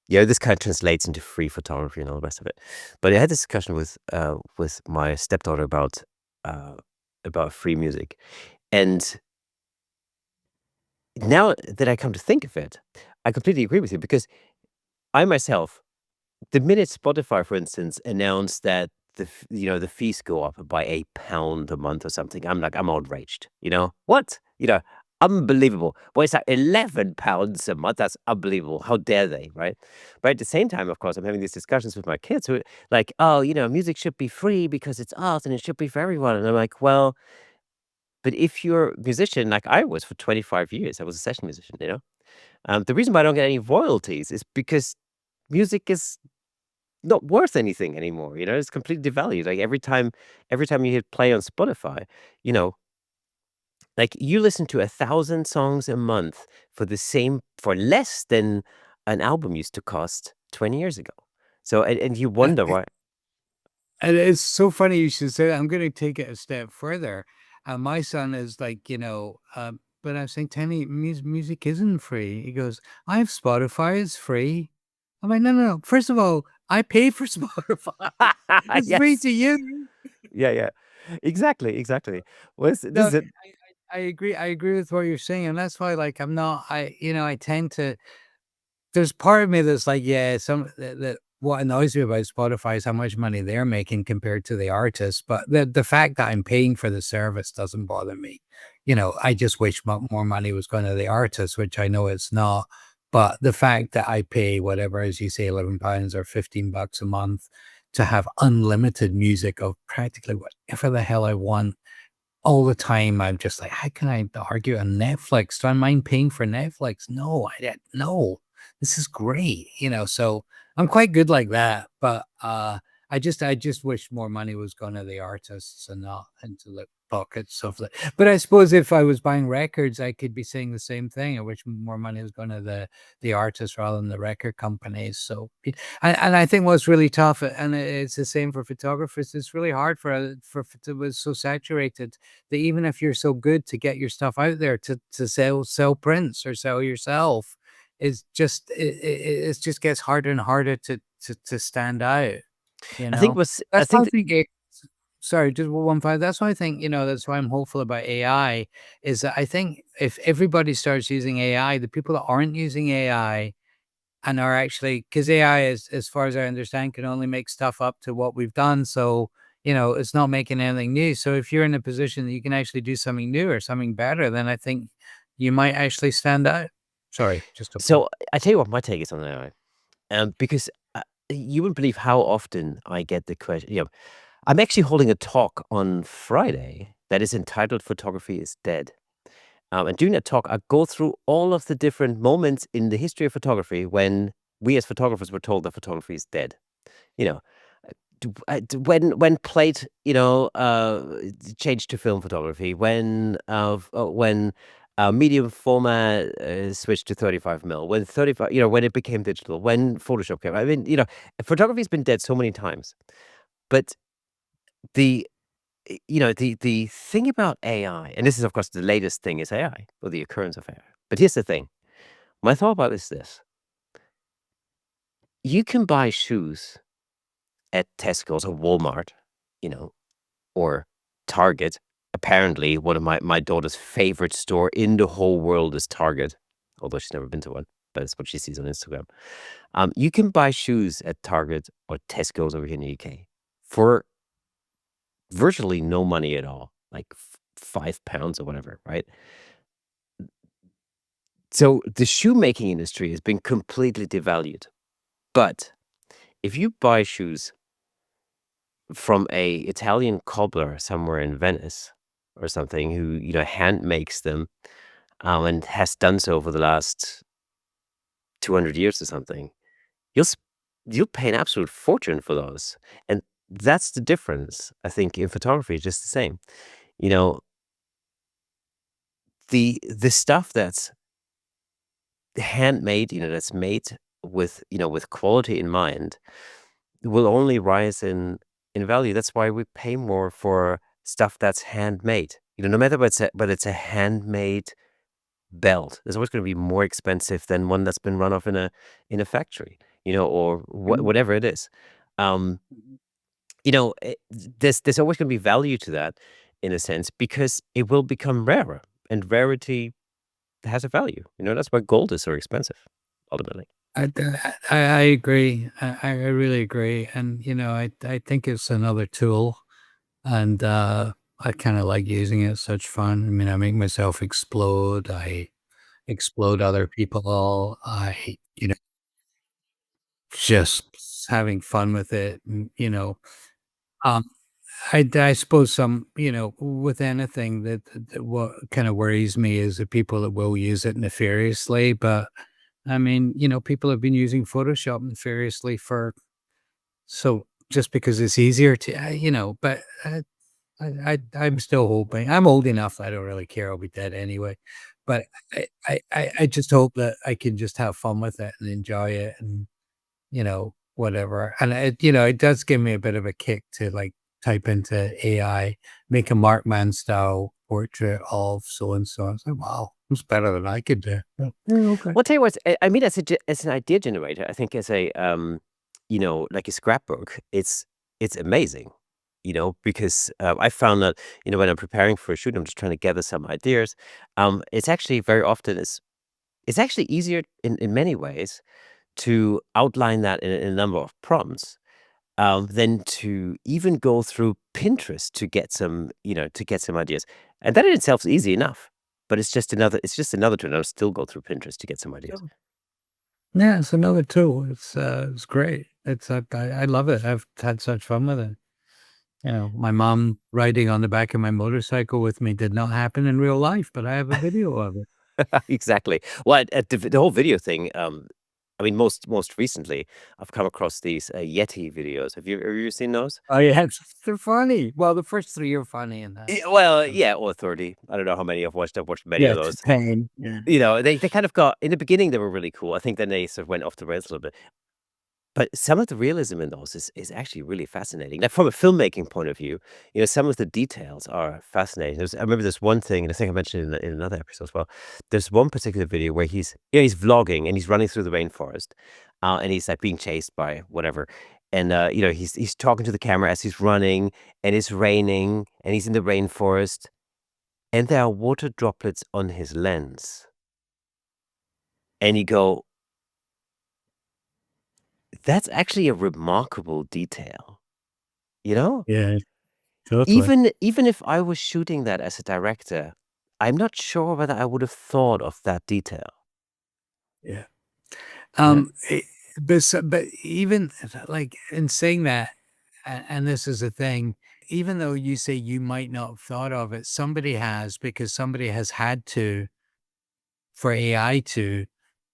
Yeah, this kind of translates into free photography and all the rest of it. But I had this discussion with my stepdaughter about free music, and now that I come to think of it, I completely agree with you because I myself, the minute Spotify, for instance, announced that the fees go up by £1 a month or something, I'm outraged. What? Unbelievable. Well, it's like £11 a month. That's unbelievable. How dare they, right? But at the same time, of course, I'm having these discussions with my kids who are like, oh, music should be free because it's art and it should be for everyone. And I'm like, well, but if you're a musician, like I was for 25 years, I was a session musician. The reason why I don't get any royalties is because music is not worth anything anymore. It's completely devalued. Like every time you hit play on Spotify, you know, like you listen to 1,000 songs a month for less than an album used to cost 20 years ago. So and you wonder why. And it's so funny you should say that. I'm gonna take it a step further. My son is like, but I'm saying, Tenny, music isn't free. He goes, I have Spotify, it's free. I'm like, no, no, no. First of all, I pay for Spotify. It's free Yes. to you. Yeah, yeah. Exactly, exactly. Well, this No, is it. I agree. I agree with what you're saying, and that's why, like, I'm not. I tend to. There's part of me that's like, yeah, that what annoys me about Spotify is how much money they're making compared to the artists, but the fact that I'm paying for the service doesn't bother me. I just wish more money was going to the artists, which I know it's not. But the fact that I pay whatever, as you say, £11 or $15 a month to have unlimited music of practically whatever the hell I want all the time, I'm just like, how can I argue on Netflix? Do I mind paying for Netflix? No, no. This is great, so I'm quite good like that. But I just wish more money was going to the artists and not into the pockets of the. But I suppose if I was buying records, I could be saying the same thing. I wish more money was going to the artists rather than the record companies. So and I think what's really tough, and it's the same for photographers, it's really hard for it was so saturated that even if you're so good to get your stuff out there to sell prints or sell yourself, it just gets harder and harder to stand out. You I think know, was I that's why think I think. Sorry, just one five. That's why I think that's why I'm hopeful about AI. Is that I think if everybody starts using AI, the people that aren't using AI and are actually because AI is, as far as I understand, can only make stuff up to what we've done. So, it's not making anything new. So if you're in a position that you can actually do something new or something better, then I think you might actually stand out. Sorry, just a so. I tell you what my take is on AI. Because you wouldn't believe how often I get the question. I'm actually holding a talk on Friday that is entitled "Photography is Dead." And during that talk, I go through all of the different moments in the history of photography when we as photographers were told that photography is dead. You know, when plate, changed to film photography, when medium format switched to 35 mil. When 35, when it became digital, when Photoshop came. I mean, photography's been dead so many times. But the the thing about AI, and this is of course the latest thing is AI, or the occurrence of AI. But here's the thing. My thought about this is this. You can buy shoes at Tesco's or Walmart, you know, or Target. Apparently, one of my daughter's favorite store in the whole world is Target, although she's never been to one, but it's what she sees on Instagram. You can buy shoes at Target or Tesco's over here in the UK for virtually no money at all, like £5 or whatever, right? So the shoemaking industry has been completely devalued. But if you buy shoes from a Italian cobbler somewhere in Venice or something who, hand makes them, and has done so for the last 200 years or something, you'll s you'll pay an absolute fortune for those, and that's the difference, I think, in photography, just the same. You know, the stuff that's handmade, that's made with, with quality in mind will only rise in value. That's why we pay more for stuff that's handmade. No matter whether it's a handmade belt, it's always gonna be more expensive than one that's been run off in a factory, or Mhm. whatever it is. Um, Mhm. there's always gonna be value to that in a sense because it will become rarer, and rarity has a value. That's why gold is so expensive, ultimately. I agree. I really agree, and I think it's another tool, and I kind of like using it. It's such fun. I mean, I make myself explode. I explode other people. I just having fun with it. Um, I suppose with anything that what kind of worries me is the people that will use it nefariously. But I mean, people have been using Photoshop nefariously for so just because it's easier to, but I'm still hoping. I'm old enough. I don't really care. I'll be dead anyway. But I just hope that I can just have fun with it and enjoy it and whatever. And it does give me a bit of a kick to like type into AI, make a Mark Mann style portrait of so and so. It's like, wow, it's better than I could do. Yeah, yeah, okay. Well, tell you what, I mean, as an idea generator, I think as a, like a scrapbook, it's amazing, because, I found that, when I'm preparing for a shoot, I'm just trying to gather some ideas. It's actually very often it's actually easier in many ways to outline that in a number of prompts, than to even go through Pinterest to get some, to get some ideas. And that in itself is easy enough, but it's just another tool. I'll still go through Pinterest to get some ideas. Yeah, it's another tool. It's great. I love it. I've had such fun with it. My mom riding on the back of my motorcycle with me did not happen in real life, but I have a video of it. Exactly. Well, the whole video thing, I mean, most recently, I've come across these, Yeti videos. Have you seen those? Oh yeah, they're funny. Well, the first three are funny in that. Well, So, yeah, or 30. I don't know how many I've watched. I've watched many yeah, of it's a those. pain. Yeah. They kind of got in the beginning, they were really cool. I think then they sort of went off the rails a little bit. But some of the realism in those is actually really fascinating. Like, from a filmmaking point of view, some of the details are fascinating. I remember this one thing, and I think I mentioned in another episode as well. There's one particular video where he's vlogging and he's running through the rainforest, and he's, like, being chased by whatever, and, he's talking to the camera as he's running, and it's raining, and he's in the rainforest, and there are water droplets on his lens, and you go, "That's actually a remarkable detail," you know? Yeah, totally. Even if I was shooting that as a director, I'm not sure whether I would have thought of that detail. Yeah. Yeah. But even like in saying that, and this is a thing, even though you say you might not have thought of it, somebody has because somebody has had to for AI to.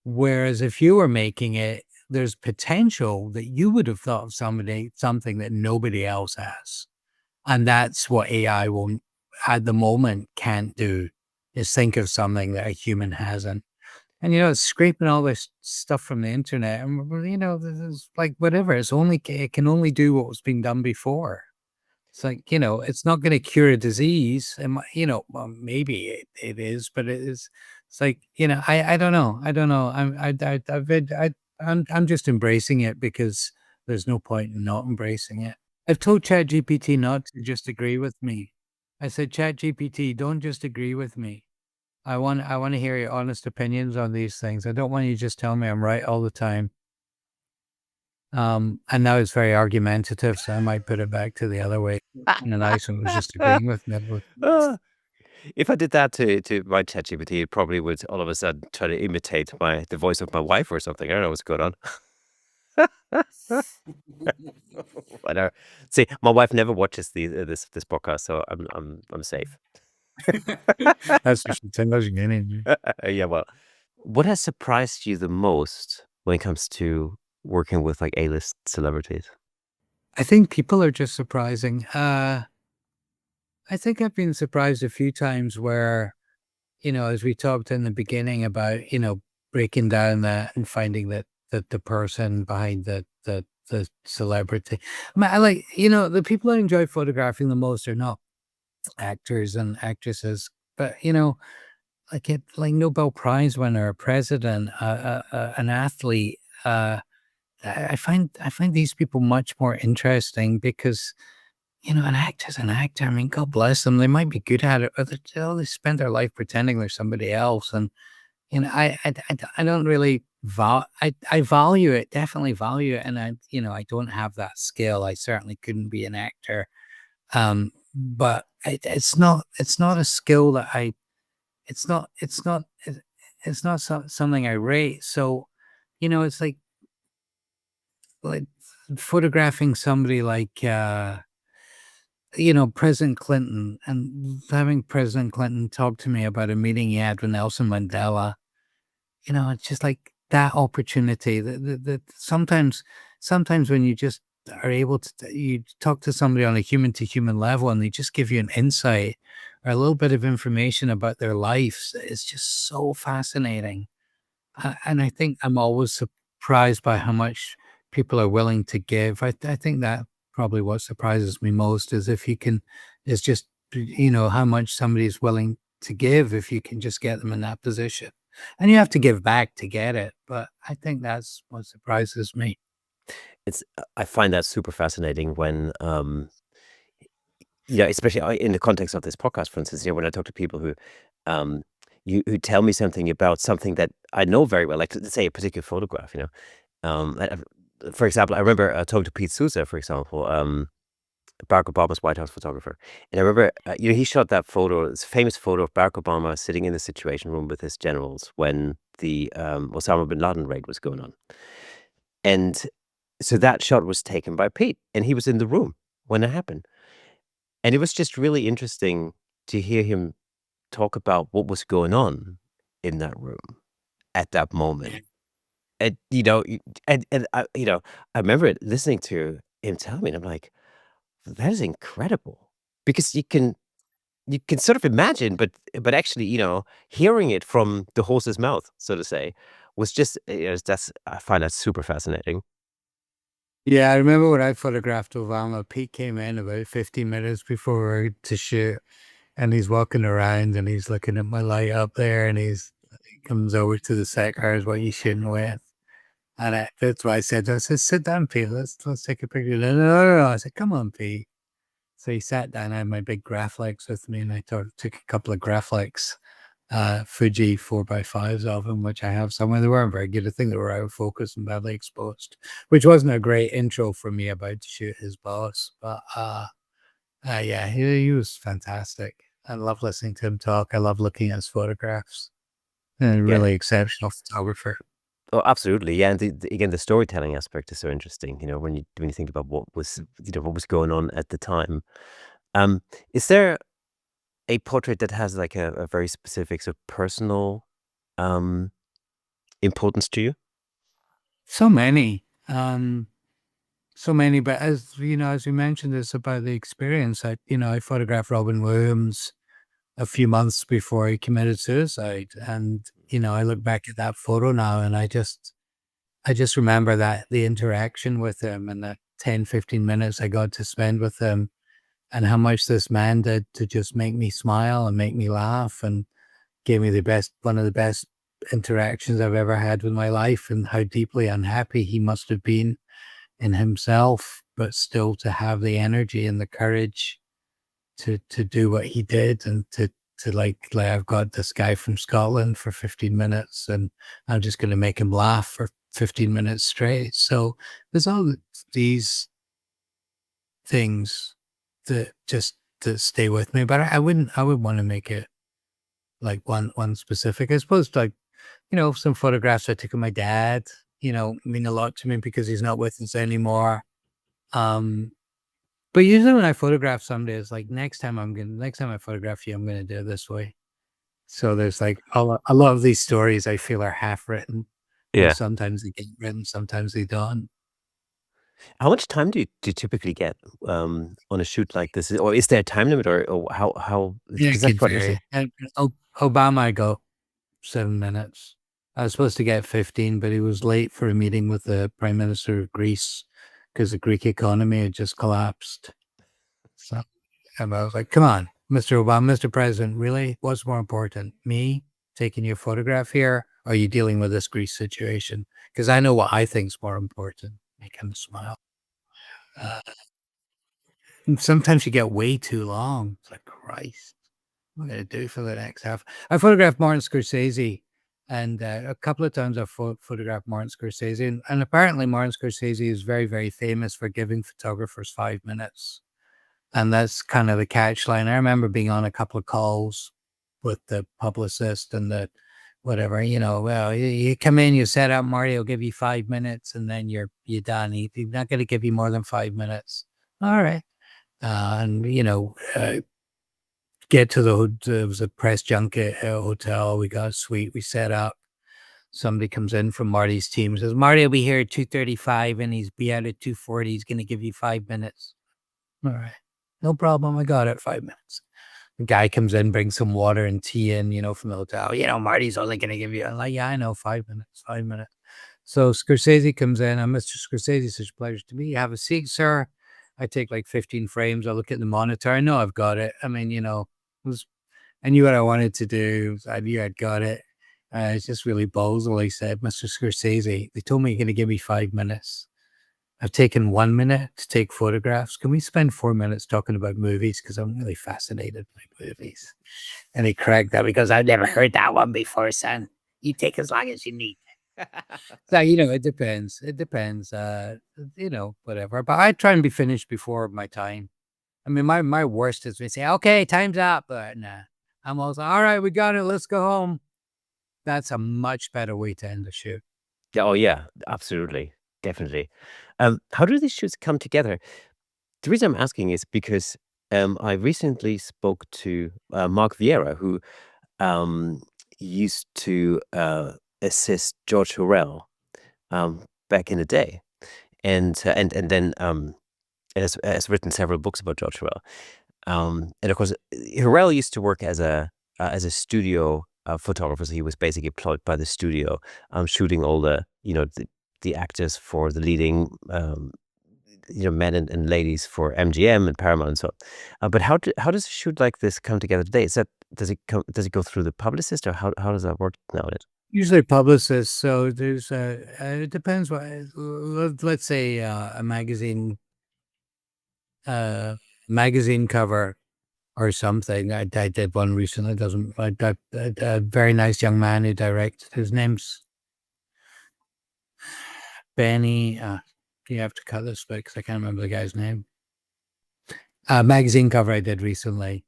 Whereas if you were making it, there's potential that you would have thought of something that nobody else has. And that's what AI will at the moment can't do. is think of something that a human hasn't. And, it's scraping all this stuff from the internet and, this is like, whatever, it can only do what was being done before. It's like, it's not gonna cure a disease, it might well, maybe it is, but it's like, I don't know, I'm just embracing it because there's no point in not embracing it. I've told ChatGPT not to just agree with me. I said, "ChatGPT, don't just agree with me. I wanna hear your honest opinions on these things. I don't want you to just tell me I'm right all the time." And now it's very argumentative, so I might put it back to the other way. And the nice one was just agreeing with me. Ah, if I did that to my ChatGPT, it probably would all of a sudden try to imitate the voice of my wife or something. I don't know what's going on. But, see, my wife never watches this podcast, so I'm safe. That's what she tells you anyway. Yeah, well, what has surprised you the most when it comes to working with, like, A-list celebrities? I think people are just surprising. I think I've been surprised a few times where, as we talked in the beginning about, breaking down that and finding that the person behind the celebrity. I mean, I like, the people I enjoy photographing the most are not actors and actresses, but like Nobel Prize winner, a president, an athlete. I find these people much more interesting because an actor's an actor. I mean, God bless them. They might be good at it, but they spend their life pretending they're somebody else. And I don't really I value it, definitely value it, and I don't have that skill. I certainly couldn't be an actor. But it's not a skill that I it's not something I rate. So, it's like photographing somebody like President Clinton, and having President Clinton talk to me about a meeting he had with Nelson Mandela. It's just like that opportunity that sometimes when you just are able to you talk to somebody on a human to human level and they just give you an insight or a little bit of information about their lives, it's just so fascinating. And I think I'm always surprised by how much people are willing to give. I think that probably what surprises me most is if you can is just, how much somebody's willing to give if you can just get them in that position. And you have to give back to get it, but I think that's what surprises me. I find that super fascinating when, especially in the context of this podcast, for instance, when I talk to people um, who tell me something about something that I know very well, like, let's say a particular photograph, for example, I remember talking to Pete Souza, for example, Barack Obama's White House photographer. And I remember, he shot that photo, this famous photo of Barack Obama sitting in the Situation Room with his generals when the Osama bin Laden raid was going on. And so that shot was taken by Pete, and he was in the room when it happened. And it was just really interesting to hear him talk about what was going on in that room at that moment. And, I remember listening to him tell me, and I'm like, "That is incredible." Because you can sort of imagine, but actually, hearing it from the horse's mouth, so to say, was just, that's I find that super fascinating. Yeah, I remember when I photographed Obama, Pete came in about 15 minutes before we were to shoot, and he's walking around and he's looking at my light up there, and he comes over to the secretary, "What you shooting with?" And that's why I said, "Sit down, Pete. Let's take a picture." No, no, no, no. I said, "Come on, Pete." So he sat down. I had my big Graflex with me, and I took a couple of Graflex, Fuji 4x5s of him, which I have somewhere. They weren't very good. I think they were out of focus and badly exposed, which wasn't a great intro for me about to shoot his boss. But yeah, he was fantastic. I love listening to him talk. I love looking at his photographs. A Yeah. really exceptional photographer. Oh, absolutely. Yeah, and again, the storytelling aspect is so interesting, when you think about what was going on at the time. Um, is there a portrait that has, like, a very specific, sort of personal, um, importance to you? So many. So many, but as we mentioned, it's about the experience. I photographed Robin Williams, a few months before he committed suicide. And, I look back at that photo now and I just remember that the interaction with him and the 10, 15 minutes I got to spend with him and how much this man did to just make me smile and make me laugh and gave me one of the best interactions I've ever had with my life, and how deeply unhappy he must have been in himself, but still to have the energy and the courage to do what he did, and to like I've got this guy from Scotland for 15 minutes and I'm just going to make him laugh for 15 minutes straight. So there's all these things that just to stay with me, but I would want to make it like one specific. I suppose, like, some photographs I took of my dad, mean a lot to me because he's not with us anymore. Um, but usually when I photograph somebody, it's like next time I photograph you, I'm gonna do it this way. So there's like a lot of these stories I feel are half written, and Yeah. sometimes they get written, sometimes they don't. How much time do you typically get, on a shoot like this? Or is there a time limit, or how Yeah, it because that's could quite interesting. vary. And Obama, I go 7 minutes. I was supposed to get 15, but he was late for a meeting with the Prime Minister of Greece because the Greek economy had just collapsed. So, and I was like, come on, Mr. Obama, Mr. President, really? What's more important? Me taking your photograph here? Or are you dealing with this Greece situation? Because I know what I think's more important. Make him smile. Uh, and sometimes you get way too long. It's like, Christ, what am I going to do for the next half? I photographed Martin Scorsese, and a couple of times I've photographed Martin Scorsese. And apparently, Martin Scorsese is very, very famous for giving photographers 5 minutes. And that's kind of the catch line. I remember being on a couple of calls with the publicist and the whatever, well, you come in, you set up, Marty will give you 5 minutes and then you're done. He's not going to give you more than 5 minutes. All right. And, get to there was a press junket at a hotel. We got a suite, we set up. Somebody comes in from Marty's team, says, Marty will be here at 2:35 and he's be out at 2:40. He's going to give you 5 minutes. All right. No problem. I got it. 5 minutes. The guy comes in, brings some water and tea in, from the hotel. Marty's only going to give you, I'm like, yeah, I know, 5 minutes, 5 minutes. So Scorsese comes in. I'm Mr. Scorsese. Such a pleasure to meet you. Have a seat, sir. I take like 15 frames. I look at the monitor. I know I've got it. I mean, I knew what I wanted to do. I knew I'd got it. It's just really ballsily said, Mr. Scorsese, they told me you're going to give me 5 minutes. I've taken 1 minute to take photographs. Can we spend 4 minutes talking about movies? Because I'm really fascinated by movies. And he cracked that because I've never heard that one before, son. You take as long as you need. So, it depends. It depends. Whatever. But I try and be finished before my time. I mean, my worst is we say, okay, time's up. But nah, I'm always like, all right, we got it. Let's go home. That's a much better way to end the shoot. Yeah, oh yeah, absolutely, definitely. How do these shoots come together? The reason I'm asking is because, I recently spoke to, Mark Vieira, who, um, used to, assist George Orwell, back in the day, and then, has written several books about George Orwell. And of course, Harrell used to work as a studio photographer. So he was basically employed by the studio, shooting all the actors for the leading men and ladies for MGM and Paramount and so on. But how does a shoot like this come together today? Does it go through the publicist, or how does that work nowadays? Usually publicists. So there's it depends what, let's say uh magazine cover or something. I did one recently. Doesn't a very nice young man who directed. His name's Benny. You have to cut this bit because I can't remember the guy's name. Magazine cover I did recently.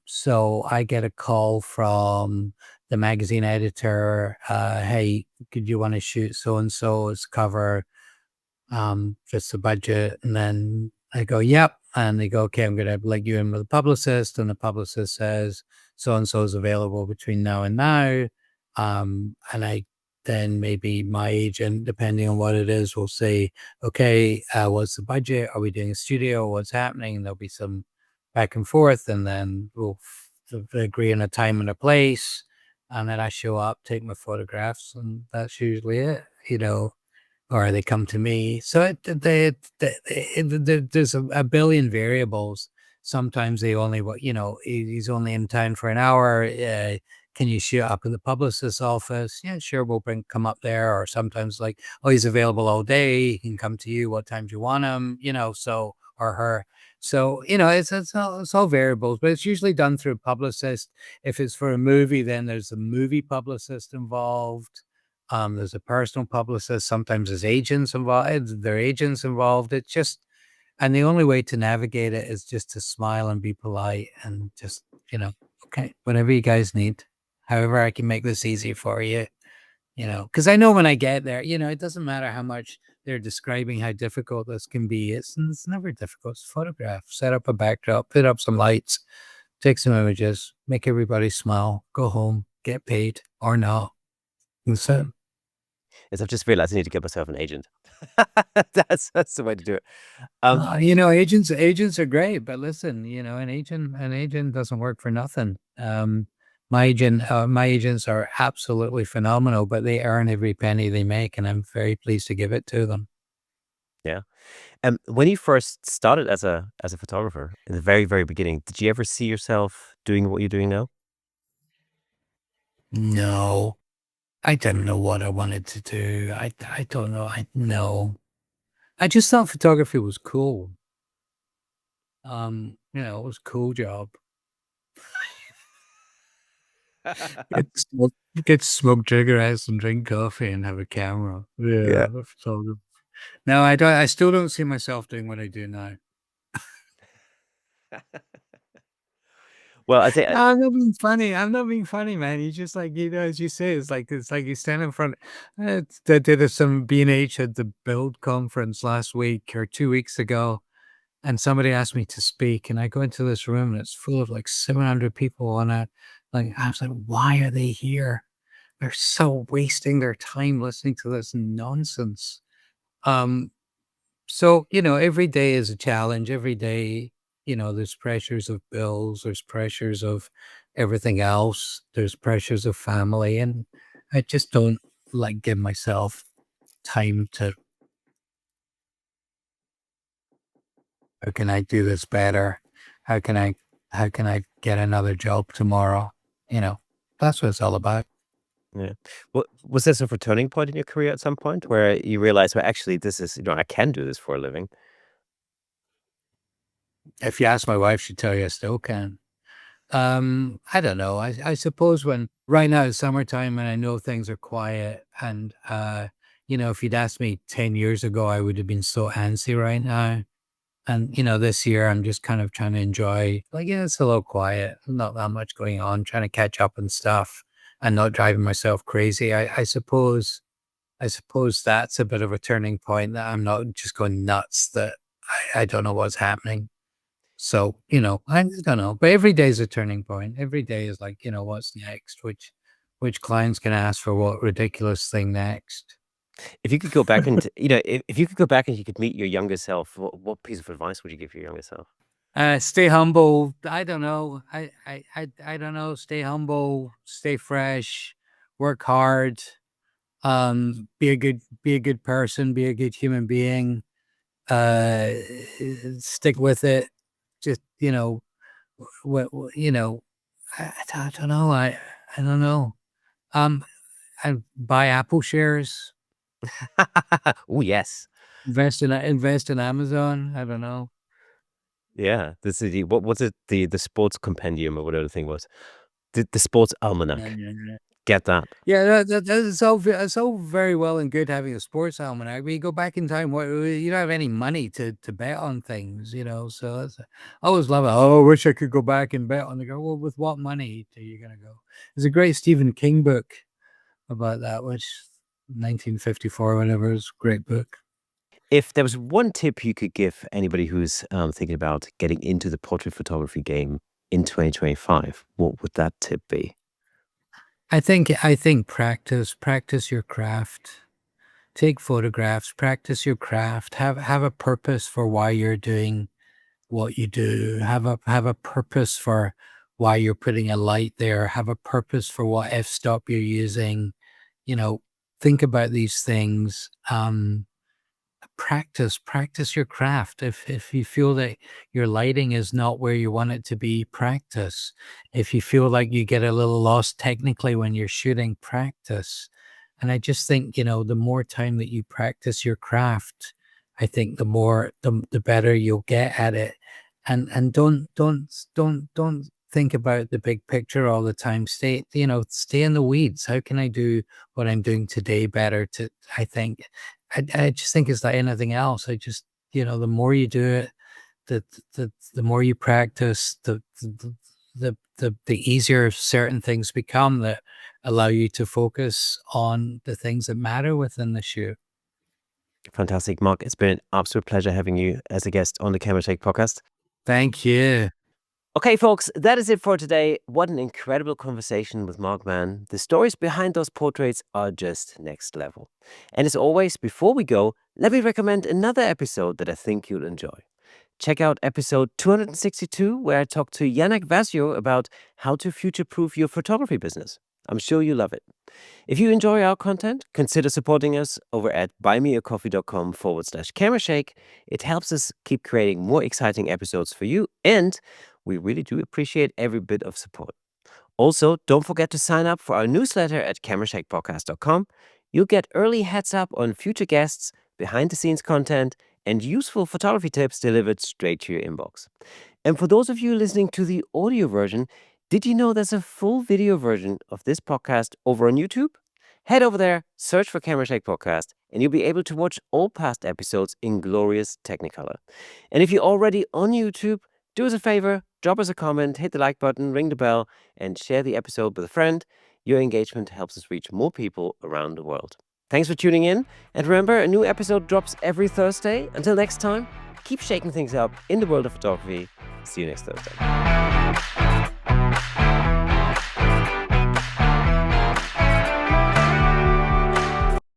So I get a call from the magazine editor. Hey, could you want to shoot so and so's cover? Just the budget. And then I go, yep. And they go, okay, I'm going to link you in with a publicist. And the publicist says, so and so is available between now and now. And I then maybe my agent, depending on what it is, will say, okay, what's the budget? Are we doing a studio? What's happening? And there'll be some back and forth. And then we'll agree on a time and a place, and then I show up, take my photographs, and that's usually it. Or they come to me. So there's a billion variables. Sometimes they only, he's only in town for an hour. Can you show up in the publicist's office? Yeah, sure, we'll come up there. Or sometimes like, oh, he's available all day. He can come to you. What time do you want him? So, or her. So, it's all variables, but it's usually done through a publicist. If it's for a movie, then there's a movie publicist involved. There's a personal publicist. Sometimes their agents involved. And the only way to navigate it is just to smile and be polite and just, okay, whatever you guys need, however I can make this easy for you, because I know when I get there, it doesn't matter how much they're describing how difficult this can be. It's never difficult. It's photograph, set up a backdrop, put up some lights, take some images, make everybody smile, go home, get paid or not. That's it. Yes, I've just realized I need to get myself an agent. That's the way to do it. Agents are great, but listen, an agent doesn't work for nothing. My agents are absolutely phenomenal, but they earn every penny they make, and I'm very pleased to give it to them. Yeah. When you first started as a photographer in the very, very beginning, did you ever see yourself doing what you're doing now? No, I didn't know what I wanted to do. I don't know. No. I just thought photography was cool. It was a cool job. Get to smoke cigarettes and drink coffee and have a camera. Yeah. Yeah, photography. No, I don't. I still don't see myself doing what I do now. Well, I say, No, I'm not being funny. I'm not being funny, man. You just like, as you say, it's like you stand in front. They did some B&H at the Build conference last week or 2 weeks ago, and somebody asked me to speak, and I go into this room and it's full of like 700 people on it. Like I was like, why are they here? They're so wasting their time listening to this nonsense. Um, so, every day is a challenge. Every day, there's pressures of bills, there's pressures of everything else, there's pressures of family. And I just don't like give myself time to, how can I do this better? How can I, how can I get another job tomorrow? That's what it's all about. yeah. Was there sort of a turning point in your career at some point where you realized, well, actually, this is, I can do this for a living? If you ask my wife, she'd tell you I still can. I don't know. I suppose when right now it's summertime and I know things are quiet and if you'd asked me 10 years ago, I would have been so antsy right now. And this year I'm just kind of trying to enjoy, like, yeah, it's a little quiet, not that much going on, trying to catch up and stuff and not driving myself crazy. I suppose that's a bit of a turning point, that I'm not just going nuts, that I don't know what's happening. So, I don't know, but every day is a turning point. Every day is like, what's next? Which clients can ask for what ridiculous thing next? If you could go back and, if you could go back and you could meet your younger self, what piece of advice would you give your younger self? Stay humble. I don't know. I don't know. Stay humble, stay fresh, work hard, be a good person, be a good human being, uh, stick with it. Just, what, I don't know. I don't know. Um, I buy Apple shares, Oh, yes. invest in Amazon. I don't know. Yeah. This is what was it? The sports compendium or whatever the thing was. The sports Yeah, almanac. yeah, yeah. Get that. Yeah, that's all very well and good having a sports almanac. But you go back in time, you don't have any money to bet on things, So I always love it. Oh, I wish I could go back and bet on the go. Well, with what money are you gonna go? There's a great Stephen King book about that, which 1954, whatever, is a great book. If there was one tip you could give anybody who's thinking about getting into the portrait photography game in 2025, what would that tip be? I think practice your craft. Take photographs, practice your craft, have a purpose for why you're doing what you do. Have a purpose for why you're putting a light there, have a purpose for what f-stop you're using, think about these things. Practice your craft. If you feel that your lighting is not where you want it to be, practice. If you feel like you get a little lost technically when you're shooting, practice. And I just think, the more time that you practice your craft, I think the better you'll get at it. And don't think about the big picture all the time. Stay in the weeds. How can I do what I'm doing today better? I think I just think it's like anything else. The more you do it, the more you practice, the easier certain things become that allow you to focus on the things that matter within the shoot. Fantastic, Mark. It's been an absolute pleasure having you as a guest on the Camera Shake podcast. Thank you. Okay, folks, that is it for today. What an incredible conversation with Mark Mann. The stories behind those portraits are just next level. And as always, before we go, let me recommend another episode that I think you'll enjoy. Check out episode 262, where I talk to Yannick Vasio about how to future-proof your photography business. I'm sure you'll love it. If you enjoy our content, consider supporting us over at buymeacoffee.com/camerashake. It helps us keep creating more exciting episodes for you, and we really do appreciate every bit of support. Also, don't forget to sign up for our newsletter at camerashakepodcast.com. You'll get early heads up on future guests, behind-the-scenes content, and useful photography tips delivered straight to your inbox. And for those of you listening to the audio version, did you know there's a full video version of this podcast over on YouTube? Head over there, search for Camera Shake Podcast, and you'll be able to watch all past episodes in glorious Technicolor. And if you're already on YouTube, do us a favor, drop us a comment, hit the like button, ring the bell, and share the episode with a friend. Your engagement helps us reach more people around the world. Thanks for tuning in, and remember, a new episode drops every Thursday. Until next time, keep shaking things up in the world of photography. See you next Thursday.